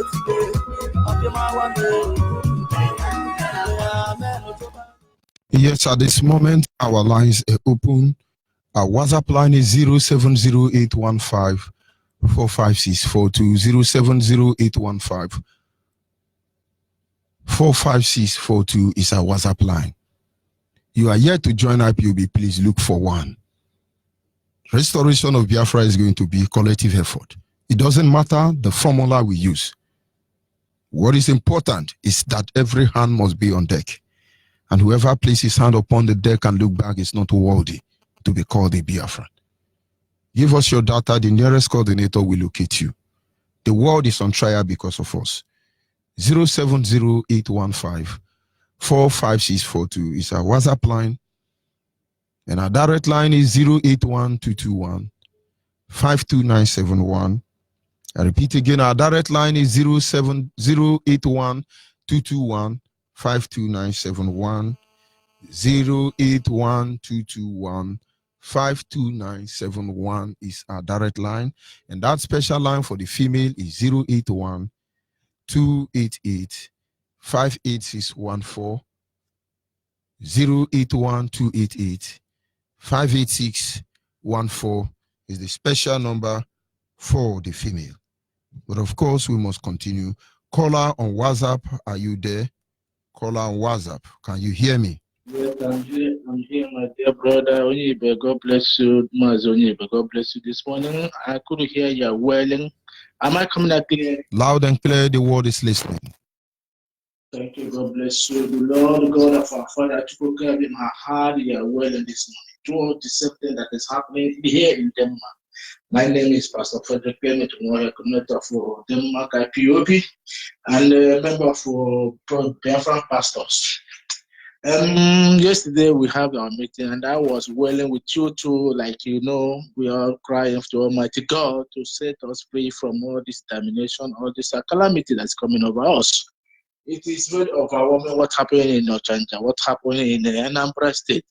I'll be my one Yes, at this moment, our lines are open. Our WhatsApp line is 070815 45642. 070815 45642 is our WhatsApp line. You are yet to join IPOB, please look for one. Restoration of Biafra is going to be a collective effort. It doesn't matter the formula we use. What is important is that every hand must be on deck. And whoever places his hand upon the deck and look back is not worthy to be called a Biafran. Give us your data, the nearest coordinator will locate you. The world is on trial because of us. 070815 45642 is our WhatsApp line. And our direct line is 081221 52971. I repeat again, our direct line is 081221 52971. 081221 52971 is our direct line. And that special line for the female is 081 288 58614. 081 288 58614 is the special number for the female. But of course, we must continue. Caller on WhatsApp, are you there? Caller on WhatsApp, can you hear me? Yes, I'm here, my dear brother Onyibe. God bless you, Maz Onyibe. God bless you this morning. I couldn't hear you well. Am I coming out clear? Loud and clear, the word is listening. Thank you. God bless you. The Lord God of our Father, to God in my heart, you are well in this morning. Throughout the same thing that is happening here in Denmark. My name is Pastor PREDICAMENT, coordinator for Denmark IPOB and a member for Biafra pastors. Yesterday we had our meeting and I was willing with you too, like you know, we are crying to Almighty God to set us free from all this damnation, all this calamity that's coming over us. It is very overwhelming what happened in Ochanja, what happened in Anambra State.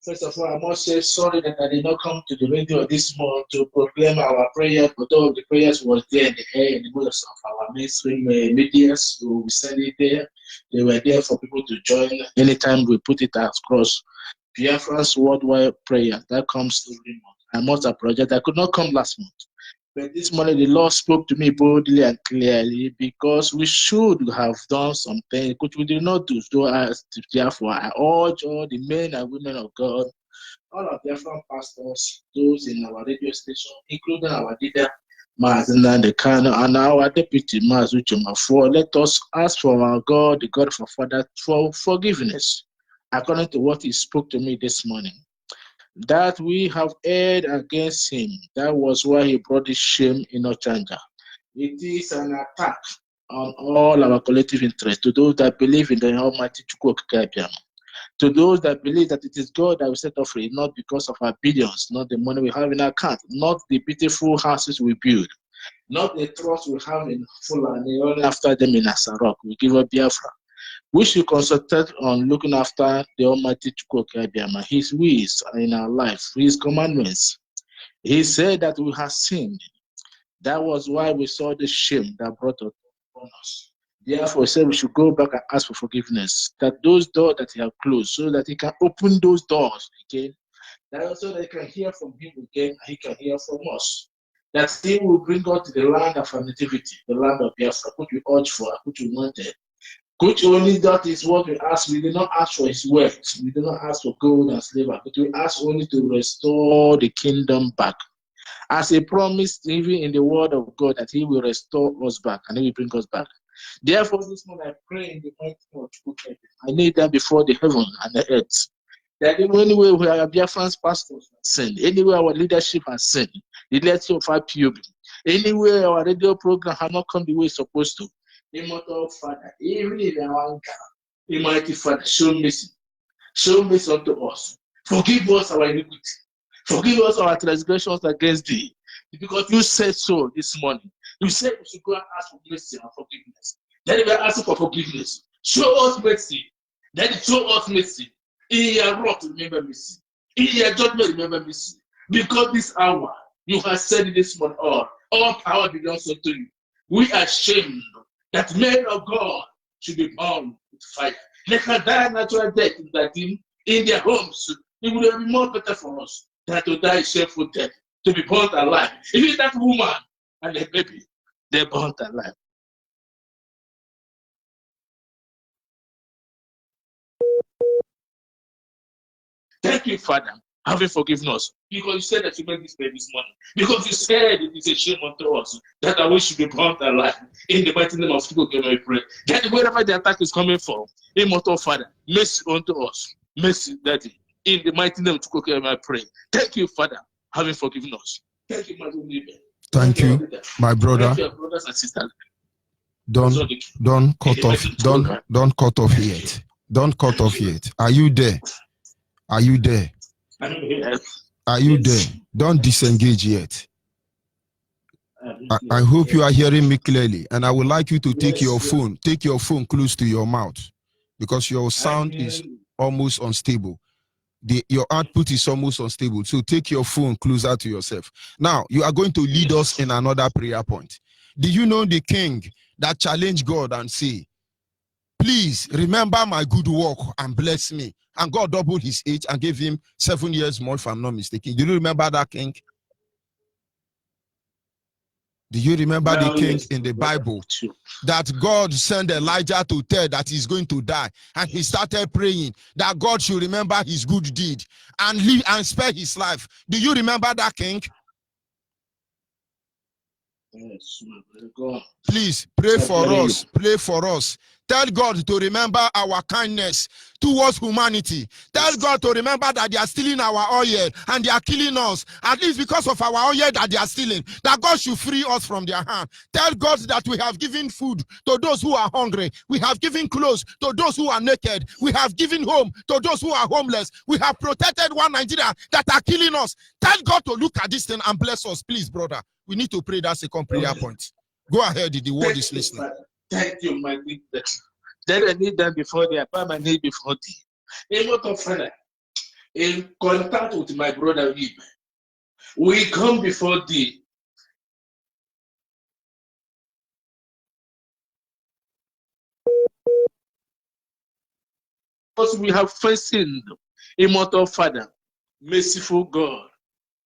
First of all, I must say sorry that I did not come to the radio this morning to proclaim our prayer, but all the prayers was there in the air in the midst of our mainstream media, so we sent it there. They were there for people to join anytime we put it across. Biafra's worldwide prayer that comes every month. I must apologize. I could not come last month. But this morning, the Lord spoke to me boldly and clearly because we should have done something which we did not do. So, therefore, I urge all the men and women of God, all of the different pastors, those in our radio station, including our leader, Mazina Dekano, and our deputy, Mazuchuma, let us ask for our God, the God of our Father, for forgiveness, according to what He spoke to me this morning. That we have erred against Him. That was why He brought this shame in Ochanja. It is an attack on all our collective interests, to those that believe in the Almighty Chukwu, to those that believe that it is God that will set us free, not because of our billions, not the money we have in our account, not the beautiful houses we build, not the trust we have in Fulani, only after them in Asarok. We give up Biafra. We should concentrate on looking after the Almighty Chukwu, His ways in our life, His commandments. He said that we have sinned. That was why we saw the shame that brought upon us. Therefore, he said we should go back and ask for forgiveness. That those doors that He has closed, so that He can open those doors again. That also they can hear from Him again, and He can hear from us. That He will bring us to the land of our nativity, the land of Biafra, which we urge for, which we wanted. Which only that is what we ask. We did not ask for His wealth. We did not ask for gold and silver, but we ask only to restore the kingdom back. As He promised, even in the word of God, that He will restore us back and He will bring us back. Therefore, this morning I pray in the mighty name of God. I need that before the heaven and the earth. That anywhere we are Biafran's pastors have sinned, anywhere our leadership has sinned, the leadership of our PUB, anywhere our radio program has not come the way it's supposed to. Immortal Father, even in our anger, Almighty Father, show mercy unto us. Forgive us our iniquity. Forgive us our transgressions against Thee. Because You said so this morning. You said we should go and ask for mercy and forgiveness. Then we are asking for forgiveness. Show us mercy. Then show us mercy. In Your wrath, remember mercy. In Your judgment, remember mercy. Because this hour, You have said it this morning, all power belongs unto You. We are ashamed that men of God should be bound with fire. They can die natural death in their homes. It would be more better for us than to die shameful death, to be burnt alive. Even that woman and the baby, they're burnt alive. Thank You, Father, having forgiven us. Because You said that You made this prayer this morning. Because You said it is a shame unto us that we should be burnt alive. In the mighty name of people, we pray. That wherever the attack is coming from, immortal Father, mercy unto us. Mercy, Daddy. In the mighty name of people, I pray. Thank You, Father, having forgiven us. Thank You, my Onyibe. Thank you, my brother. Thank you, brothers and sisters. Don't cut off. Don't cut off yet. Don't cut off yet. Are you there? Are you there? Are you there? Don't disengage yet. I hope you are hearing me clearly, and I would like you to take your phone close to your mouth, because your sound is almost unstable. Your output is almost unstable. So take your phone closer to yourself. Now, you are going to lead us in another prayer point. Do you know the king that challenged God and say, please remember my good work and bless me? And God doubled his age and gave him 7 years more, if I'm not mistaken. Do you remember that king? Do you remember the king in the Bible that God sent Elijah to tell that he's going to die? And he started praying that God should remember his good deed and live and spare his life. Do you remember that king? Yes, God. Please pray for us. Pray for us. Tell God to remember our kindness towards humanity. Tell God to remember that they are stealing our oil and they are killing us. At least because of our oil that they are stealing, that God should free us from their hand. Tell God that we have given food to those who are hungry. We have given clothes to those who are naked. We have given home to those who are homeless. We have protected one Nigeria that are killing us. Tell God to look at this thing and bless us, please, brother. We need to pray that second prayer point. Go ahead, the word is listening. Thank you, my good. Then I need them before thee, I put my need before thee. Immortal Father, in contact with my brother Onyibe, we come before thee. Because we have first sinned, immortal Father, merciful God,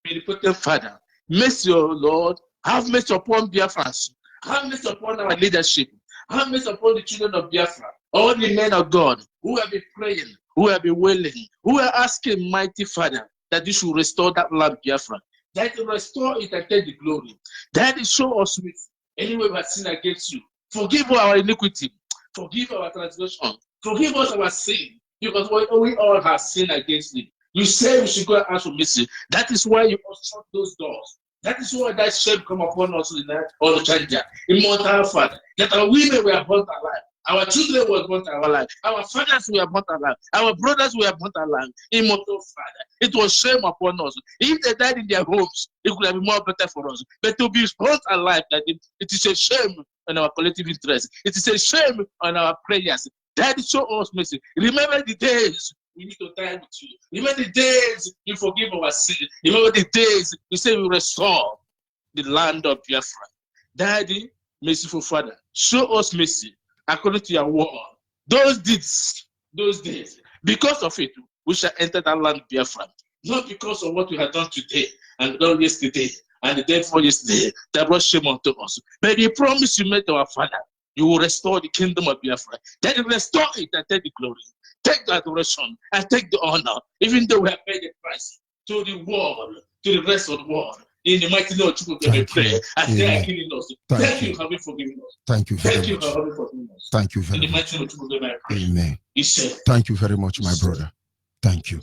omnipotent Father, mercy, O Lord, have mercy upon Biafrans, have mercy upon our leadership, have mercy upon the children of Biafra, all the men of God who have been praying, who have been wailing, who are asking, mighty Father, that you should restore that land, Biafra, that you restore it and take the glory, that you show us with anyway we have sinned against you. Forgive our iniquity, forgive our transgression, forgive us our sin, because we all have sinned against you. You say we should go and ask for mercy. That is why you shut those doors. That is why that shame come upon us in that all the time. Immortal Father, that our women were burnt alive, our children were burnt alive, our fathers were burnt alive, our brothers were burnt alive. Immortal Father, it was shame upon us. If they died in their homes, it could have been more better for us. But to be burnt alive, it is a shame on our collective interest. It is a shame on our prayers. That show us mercy. Remember the days we need to die with you. Remember the days you forgive our sin. Remember the days you say we restore the land of Biafra. Daddy, merciful Father, show us mercy according to your word. Those deeds, those days, because of it, we shall enter that land Biafra. Not because of what we have done today and done yesterday and the day before yesterday that brought shame unto us. But the promise you made to our Father, you will restore the kingdom of Biafra. Then restore it and take the glory, take the adoration, and take the honor, even though we have paid the price to the world, to the rest of the world. In the mighty name of Jesus, we pray. As they are killing us. Thank you for forgiving us. Thank you very much. Thank you for forgiving us. Thank you very in the much. mighty name of Jesus, we pray. Amen. He said, Thank you very much, my brother. Thank you.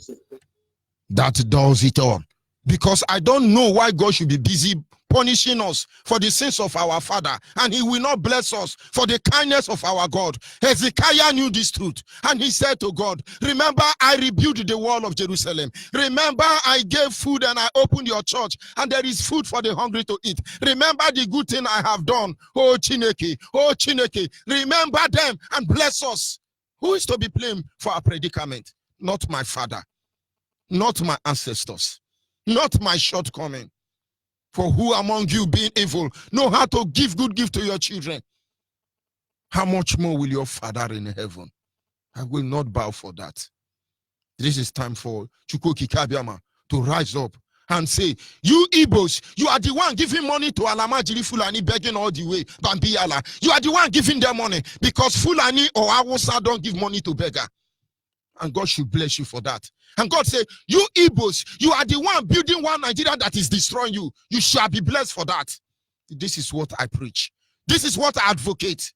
That does it all. Because I don't know why God should be busy punishing us for the sins of our father, and he will not bless us for the kindness of our God. Hezekiah knew this truth, and he said to God, remember, I rebuilt the wall of Jerusalem. Remember, I gave food and I opened your church, and there is food for the hungry to eat. Remember the good thing I have done. Oh Chineke, remember them and bless us. Who is to be blamed for our predicament? Not my father, not my ancestors, not my shortcoming. For who among you, being evil, know how to give good gift to your children? How much more will your Father in heaven? I will not bow for that. This is time for Chukwuki Kabiama to rise up and say, you Igbos, you are the one giving money to Alamajiri Fulani begging all the way, Bambiala. You are the one giving them money, because Fulani or Awusa don't give money to beggar. And God should bless you for that. And God said, you Igbos, you are the one building one Nigeria that is destroying you. You shall be blessed for that. This is what I preach. This is what I advocate.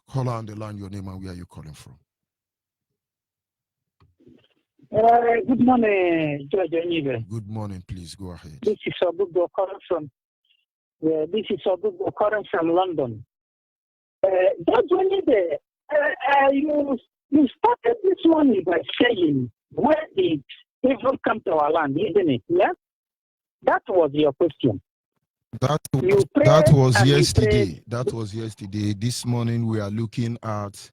Call on the line, your name and where are you calling from? Good morning, Judge Onyibe. Good morning, please go ahead. This is Obugo calling from London. Judge Onyibe, you started this morning by saying, where did evil come to our land, isn't it? Yeah? That was your question. That was yesterday. That was yesterday. This morning we are looking at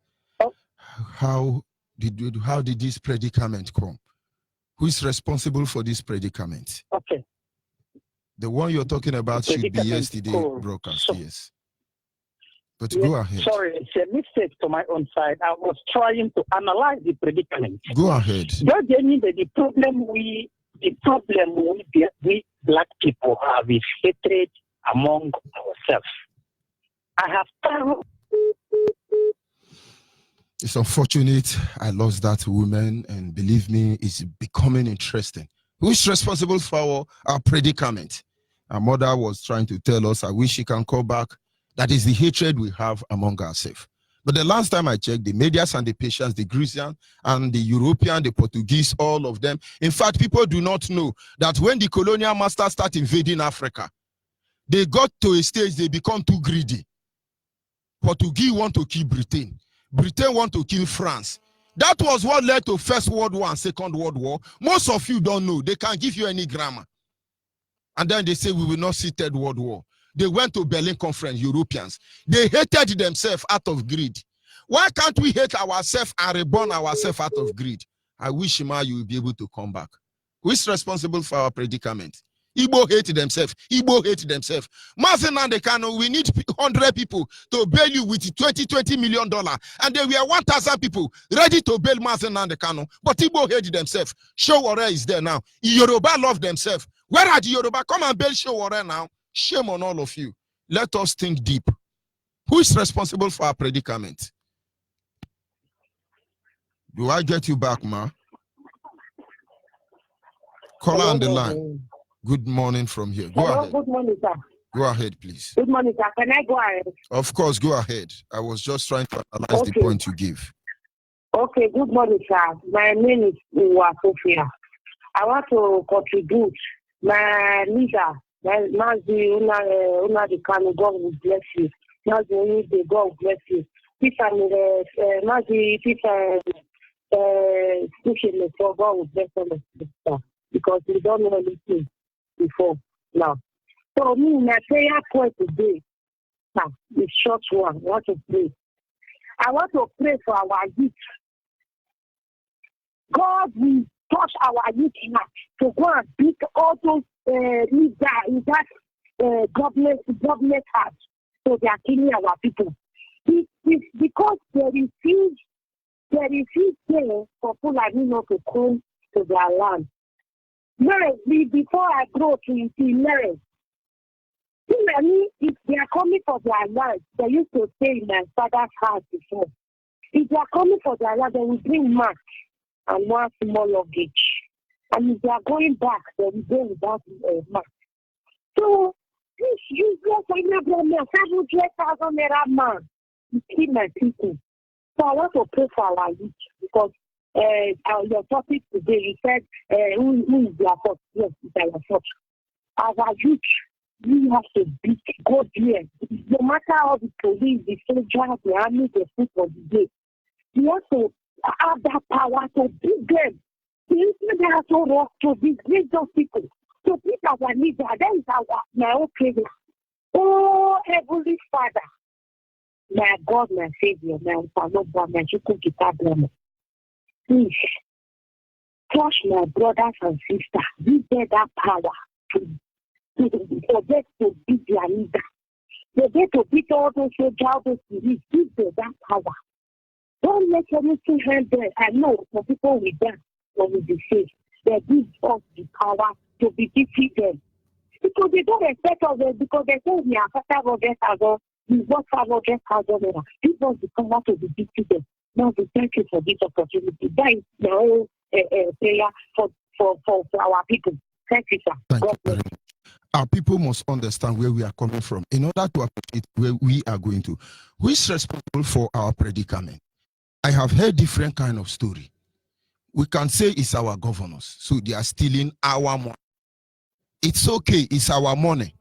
how did this predicament come? Who is responsible for this predicament? Okay. The one you're talking about should be yesterday broadcast, yes. But go ahead. Sorry, it's a mistake to my own side. I was trying to analyze the predicament. Go ahead. The problem we black people have is hatred among ourselves. I have It's unfortunate I lost that woman, and believe me, it's becoming interesting. Who is responsible for our predicament? Our mother was trying to tell us, I wish she can call back. That is the hatred we have among ourselves. But the last time I checked, the Medias and the Persians, the Grecian and the European, the Portuguese, all of them. In fact, people do not know that when the colonial masters start invading Africa, they got to a stage they become too greedy. Portuguese want to kill Britain. Britain want to kill France. That was what led to First World War and Second World War. Most of you don't know. They can't give you any grammar. And then they say we will not see Third World War. They went to Berlin Conference, Europeans. They hated themselves out of greed. Why can't we hate ourselves and reborn ourselves out of greed? I wish, Shima, you will be able to come back. Who is responsible for our predicament? Igbo hate themselves. Igbo hate themselves. Martin and the Kano, we need 100 people to bail you with $20 million. And there were 1,000 people ready to bail Martin and the Kano. But Igbo hate themselves. Showore is there now. Yoruba love themselves. Where are the Yoruba? Come and bail Showore now. Shame on all of you. Let us think deep. Who is responsible for our predicament? Do I get you back, ma? Caller on the line. Good morning from here. Go ahead. Good morning, sir. Go ahead, please. Good morning, sir. Can I go ahead? Of course, go ahead. I was just trying to analyze the point you give. Okay, good morning, sir. My name is Uwa Sophia. I want to contribute. My leader, Mazi Una the Kano, God will bless you. Mazi Onyibe, God will bless you. Mazi pushing for God will bless them, because we don't know anything before now. So me, my prayer point today is short one. I want to pray. I want to pray for our youth. God will touch our youth now to go and beat all those leaders in that government house. So they are killing our people. It's because they refuse there for Fulani not to come to their land. Before I grow to marriage, if they are coming for their land, they used to stay in my father's house before. If they are coming for their land, they will bring mat and one small luggage. And if they are going back, they will go without mat. So this useless government, 700,000 naira man, to kill my people. So I want to pray for our youth, because your topic today, you said, who is their fault? Yes, it's our fault. Our youth, we have to go there. No matter how the police, the soldiers, the army, the food for the day, we have to have that power to beat them. They are so rough to disgrace those people. To beat our leader, that is my own prayer. Oh, Heavenly Father, my God, my Savior, my Father, my Chukwuka, please touch my brothers and sisters. Give them that power for them to beat their leader. For them to beat all those soldiers, those police. Give them that power. Don't let anything hand them. I know for people with that, when we be safe, they give us the power to be defeated. Because they don't respect us, because they say we are 500,000, we work 500,000. Give us the power to be defeated. Now, we thank you for this opportunity. That is my own prayer for our people. Thank you, sir. Thank you very much. Our people must understand where we are coming from in order to appreciate where we are going to. Who is responsible for our predicament? I have heard different kind of story. We can say it's our governors, so they are stealing our money. It's okay, it's our money.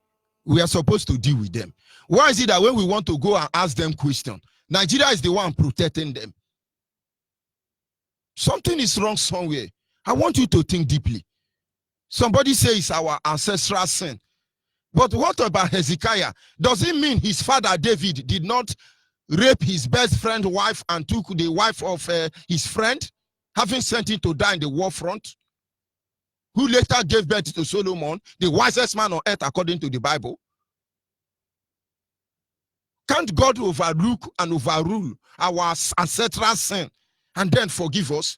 We are supposed to deal with them. Why is it that when we want to go and ask them questions, Nigeria is the one protecting them? Something is wrong somewhere. I want you to think deeply. Somebody says it's our ancestral sin. But what about Hezekiah? Does it mean his father David did not rape his best friend's wife and took the wife of his friend, having sent him to die in the war front? Who later gave birth to Solomon, the wisest man on earth according to the Bible? Can't God overlook and overrule our ancestral sin and then forgive us?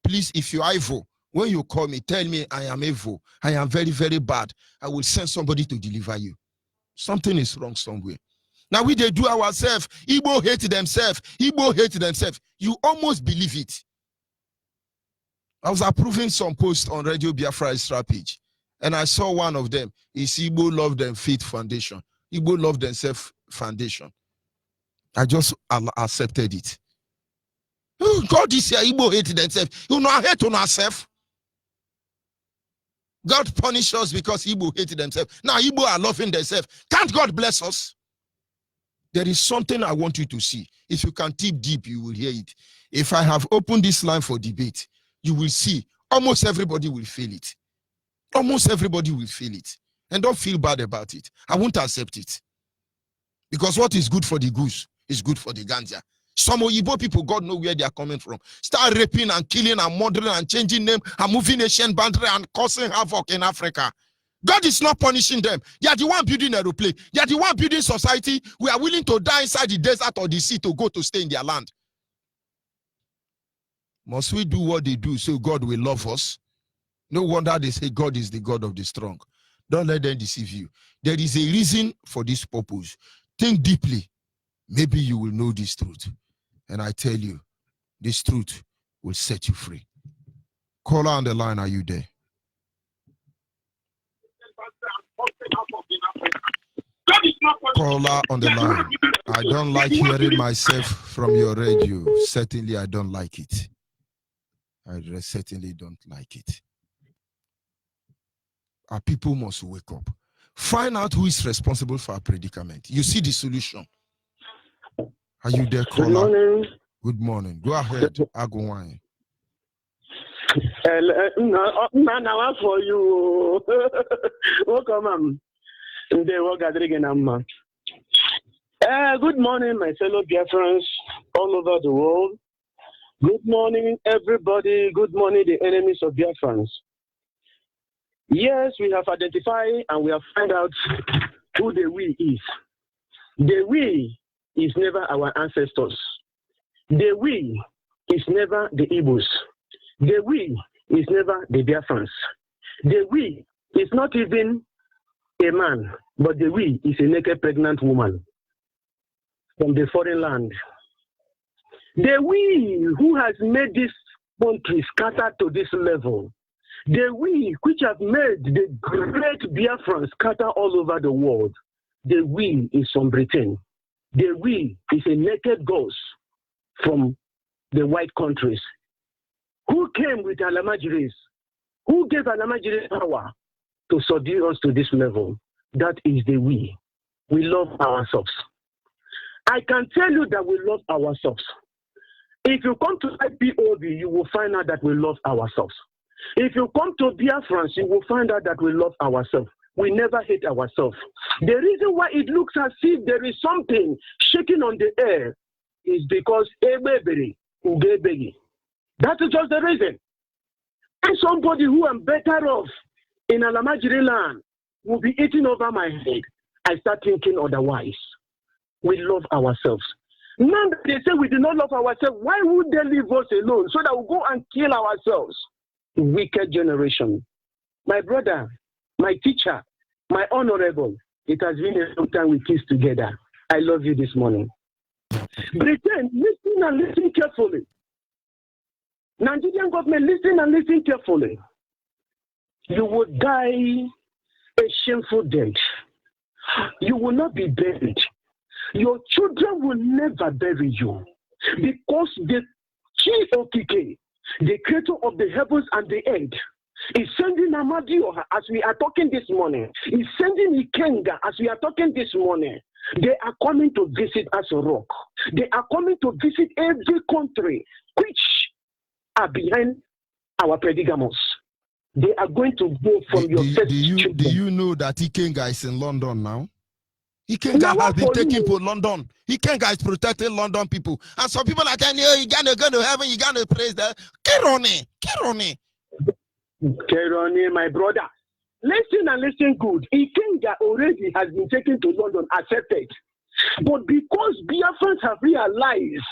Please, if you are evil, when you call me, tell me I am evil. I am very, very bad. I will send somebody to deliver you. Something is wrong somewhere. Now we they do ourselves. Igbo hate themselves. Igbo hate themselves. You almost believe it. I was approving some posts on Radio Biafra Extra page, and I saw one of them. It's Igbo Love Them Faith Foundation. Igbo Love Themselves Foundation. I just accepted it. Oh, God is here. Igbo hate themselves. You know, I hate on ourselves. God punish us because Igbo hate themselves. Now Igbo are loving themselves. Can't God bless us? There is something I want you to see. If you can tip deep, you will hear it. If I have opened this line for debate, you will see almost everybody will feel it. Almost everybody will feel it. And don't feel bad about it. I won't accept it. Because what is good for the goose is good for the ganja. Some Onyibe people, God knows where they are coming from. Start raping and killing and murdering and changing name and moving nation boundary and causing havoc in Africa. God is not punishing them. They are the one building an aeroplane. They are the one building society. We are willing to die inside the desert or the sea to go to stay in their land. Must we do what they do so God will love us? No wonder they say God is the God of the strong. Don't let them deceive you. There is a reason for this purpose. Think deeply. Maybe you will know this truth. And I tell you, this truth will set you free. Caller on the line, are you there? Caller on the line. I don't like hearing myself from your radio. Certainly, I don't like it. I certainly don't like it. Our people must wake up. Find out who is responsible for our predicament. You see the solution. Are you there, caller? Good morning. Good morning. Go ahead, Agumwanye. Now for you. Welcome, good morning, my fellow Biafrans all over the world. Good morning, everybody. Good morning, the enemies of Biafrans. Yes, we have identified and we have found out who the we is. The we is never our ancestors. The we is never the Igbos. The we is never the Biafrans. The we is not even a man, but the we is a naked pregnant woman from the foreign land. The we who has made this country scattered to this level. The we which have made the great Biafrans scatter all over the world. The we is from Britain. The we is a naked ghost from the white countries. Who came with Alamajiris? Who gave Alamajiris power to subdue us to this level? That is the we. We love ourselves. I can tell you that we love ourselves. If you come to IPOB, you will find out that we love ourselves. If you come to Biafrans, you will find out that we love ourselves. We never hate ourselves. The reason why it looks as if there is something shaking on the air is because that is just the reason. And somebody who am better off in Alamajiri land will be eating over my head. I start thinking otherwise. We love ourselves. Now that they say we do not love ourselves, why would they leave us alone so that we go and kill ourselves? Wicked generation. My brother, my teacher, my honorable, it has been a long time we kissed together. I love you this morning. Britain, listen and listen carefully. Nigerian government, listen and listen carefully. You will die a shameful death. You will not be buried. Your children will never bury you because the Chief Okike, the creator of the heavens and the earth, is sending Amadioha as we are talking this morning. He's sending Ikenga as we are talking this morning. They are coming to visit us, Rock. They are coming to visit every country which are behind our predicaments. They are going to go from your first children. Do you know that Ikenga is in London now? Ikenga has been taken to London. Ikenga is protecting London people. And some people are telling you, you're going to go to heaven, you're going to praise the Kerone, my brother. Listen and listen good. Ikenga already has been taken to London, accepted. But because Biafrans have realized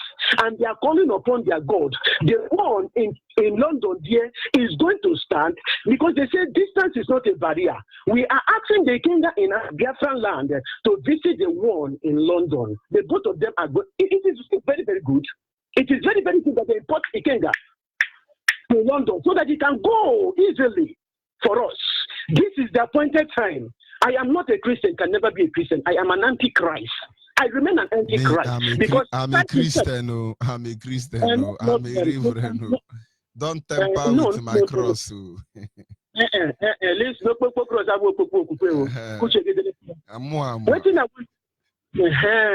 and they are calling upon their God, the one in London there is going to stand because they say distance is not a barrier. We are asking the Ikenga in Biafran land to visit the one in London. The both of them are good. It is very, very good. It is very, very good that they import Ikenga to London so that he can go easily for us. This is the appointed time. I am not a Christian, can never be a Christian. I am an antichrist. I remain an antichrist. I'm a Christian. I'm a reverend. Don't temper with my cross. What I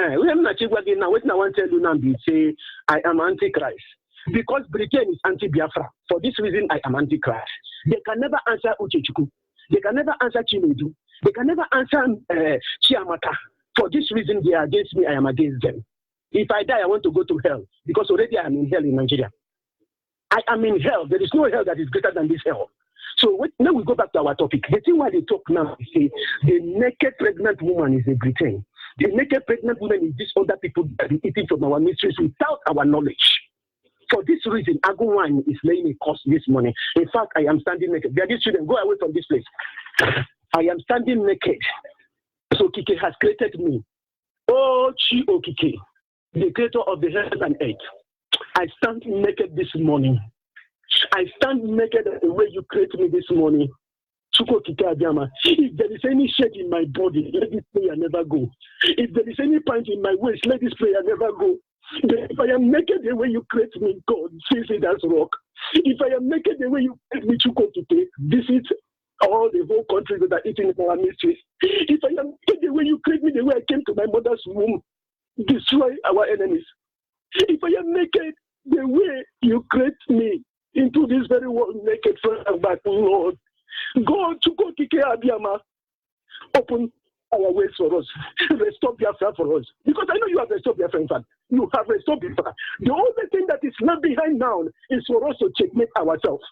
want to tell you now is say I am antichrist. Because Britain is anti-Biafra. For this reason, I am antichrist. They can never answer Uchechukwu. They can never answer Chinedu. They can never answer Chiamaka. For this reason, they are against me, I am against them. If I die, I want to go to hell because already I am in hell in Nigeria. I am in hell. There is no hell that is greater than this hell. So now we go back to our topic. The thing why they talk now is say the naked pregnant woman is a great thing. The naked pregnant woman is this other people that are eating from our mysteries without our knowledge. For this reason, Agumwan is laying a curse this morning. In fact, I am standing naked. There are these children, go away from this place. I am standing naked. So Kike has created me. Oh, Chi Okike, the creator of the heaven and earth. I stand naked this morning. I stand naked the way you create me this morning. If there is any shade in my body, let this prayer never go. If there is any point in my waist, let this prayer never go. If I am naked the way you create me, God, see it as rock. If I am naked the way you create me, visit all the whole countries that are eating in our mysteries. If I am naked the way you create me, the way I came to my mother's womb, destroy our enemies. If I am naked the way you create me into this very world naked front and back, Lord, God, to go Kike Abiyama, open our ways for us, restore Biafra for us. Because I know you have restored Biafra, in fact. You have restored Biafra. The only thing that is left behind now is for us to checkmate ourselves.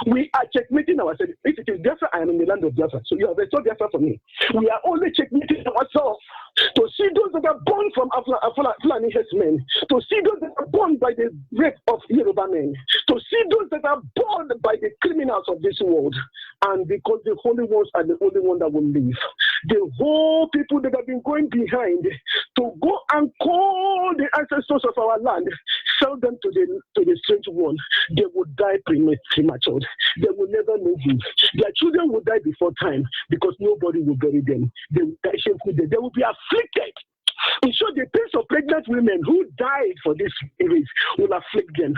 We are checkmating ourselves. If it is Biafra, I am in the land of Biafra. So you have restored Biafra for me. We are only checkmating ourselves to see those that are born from Fulani men, to see those that are born by the rape of Yoruba men, to see those that are born by the criminals of this world. And because the holy ones are the only one that will live. The whole people that have been going behind to go and call the ancestors of our land, sell them to the strange one, they will die premature. They will never know him. Their children will die before time because nobody will bury them. They will die shamefully. They will be afflicted. It shows the pains of pregnant women who died for this race will afflict them.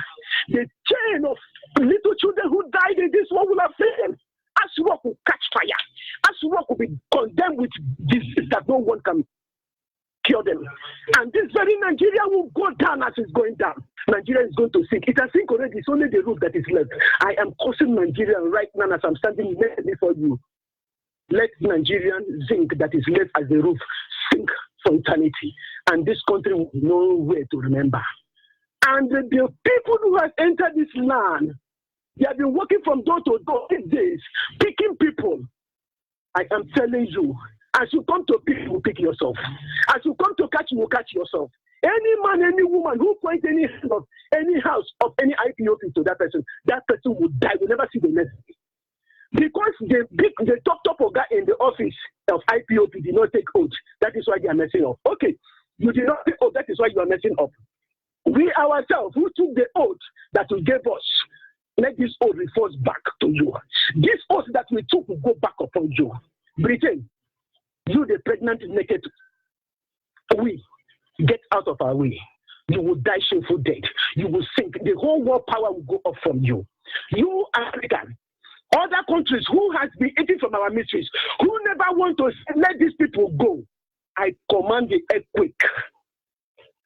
The chain of little children who died in this one will afflict them. As rock will catch fire. As rock will be condemned with disease that no one can cure them. And this very Nigeria will go down as it's going down. Nigeria is going to sink. It has sink already. It's only the roof that is left. I am cursing Nigeria right now as I'm standing next before you. Let Nigerian zinc that is left as the roof sink for eternity. And this country will know where to remember. And the people who have entered this land, they have been working from door to door 8 days, picking people. I am telling you, as you come to pick, you will pick yourself. As you come to catch, you will catch yourself. Any man, any woman who points any house of any IPOP to that person will die, will never see the next day. Because the top guy in the office of IPOP did not take oath. That is why they are messing up. Okay, you did not take oath, that is why you are messing up. We ourselves who took the oath that you gave us, let this oath reverse back to you. This oath that we took will go back upon you. Britain, you the pregnant naked, we get out of our way. You will die shameful death. You will sink. The whole world power will go up from you. You African, other countries who has been eating from our mysteries, who never want to let these people go, I command the earthquake.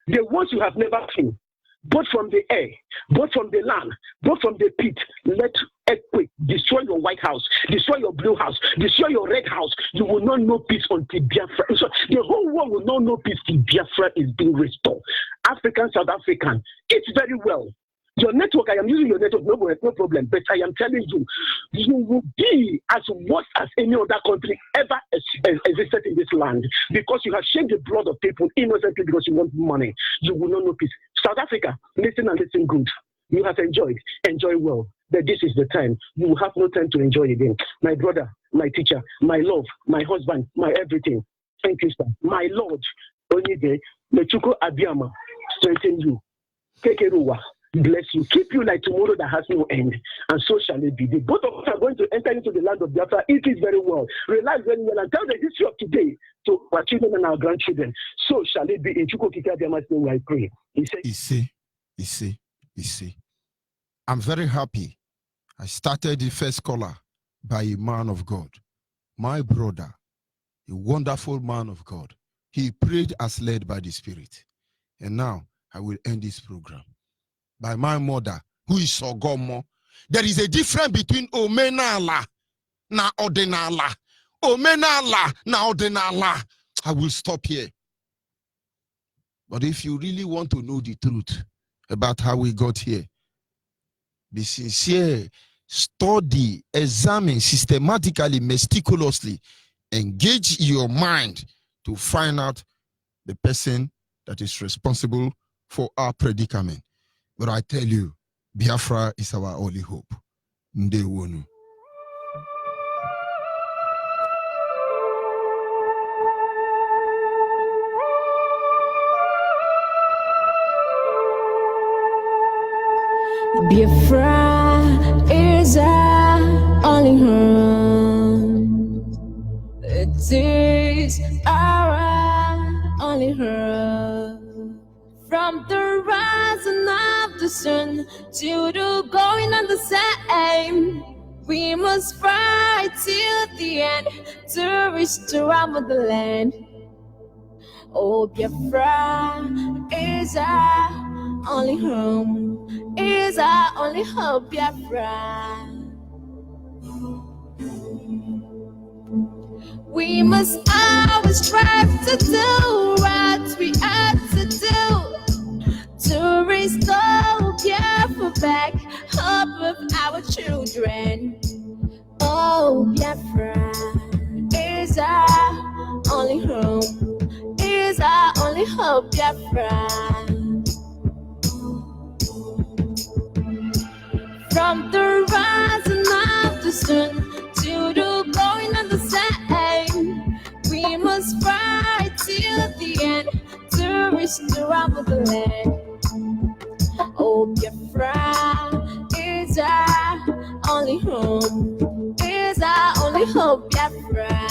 The ones you have never seen, both from the air, both from the land, both from the pit, let earthquake destroy your White House, destroy your Blue House, destroy your Red House. You will not know peace until Biafra. So the whole world will not know peace till Biafra is being restored. African, South African, it's very well. Your network, I am using your network, no problem. But I am telling you, you will be as worse as any other country ever existed in this land because you have shed the blood of people innocently because you want money. You will not know peace. South Africa, listen and listen good. You have enjoyed, enjoy well. But this is the time. You will have no time to enjoy again. My brother, my teacher, my love, my husband, my everything. Thank you, sir. My Lord, Onyibe, Mechuko Abiyama, strengthen you. Kekeruwa. Bless you, keep you like tomorrow that has no end, and so shall it be. The both of us are going to enter into the land of Biafra. It is very well. Relax very well and tell the history of today to our children and our grandchildren. So shall it be. In Chukwu Kike Abiyama's name, I pray. He say. I'm very happy. I started the first caller by a man of God, my brother, a wonderful man of God. He prayed as led by the Spirit, and now I will end this program by my mother, who is Sogomo. There is a difference between Omenala na Ordinala. Omenala, now denala. I will stop here. But if you really want to know the truth about how we got here, be sincere, study, examine systematically, meticulously, engage your mind to find out the person that is responsible for our predicament. But I tell you, Biafra is our only hope. Ndewonu. Biafra is our only home. It is our only home. From the rising of the sun to the going of the same, we must fight till the end to restore our motherland. Oh, Biafra is our only home, is our only hope, Biafra. We must always strive to do what we ought to do, to restore Biafra back, hope of our children. Oh, Biafra is our only home, is our only hope, Biafra. From the rising of the sun to the going of the same, we must fight till the end to restore our motherland. Oh, Biafra is our only home, is our only hope, Biafra.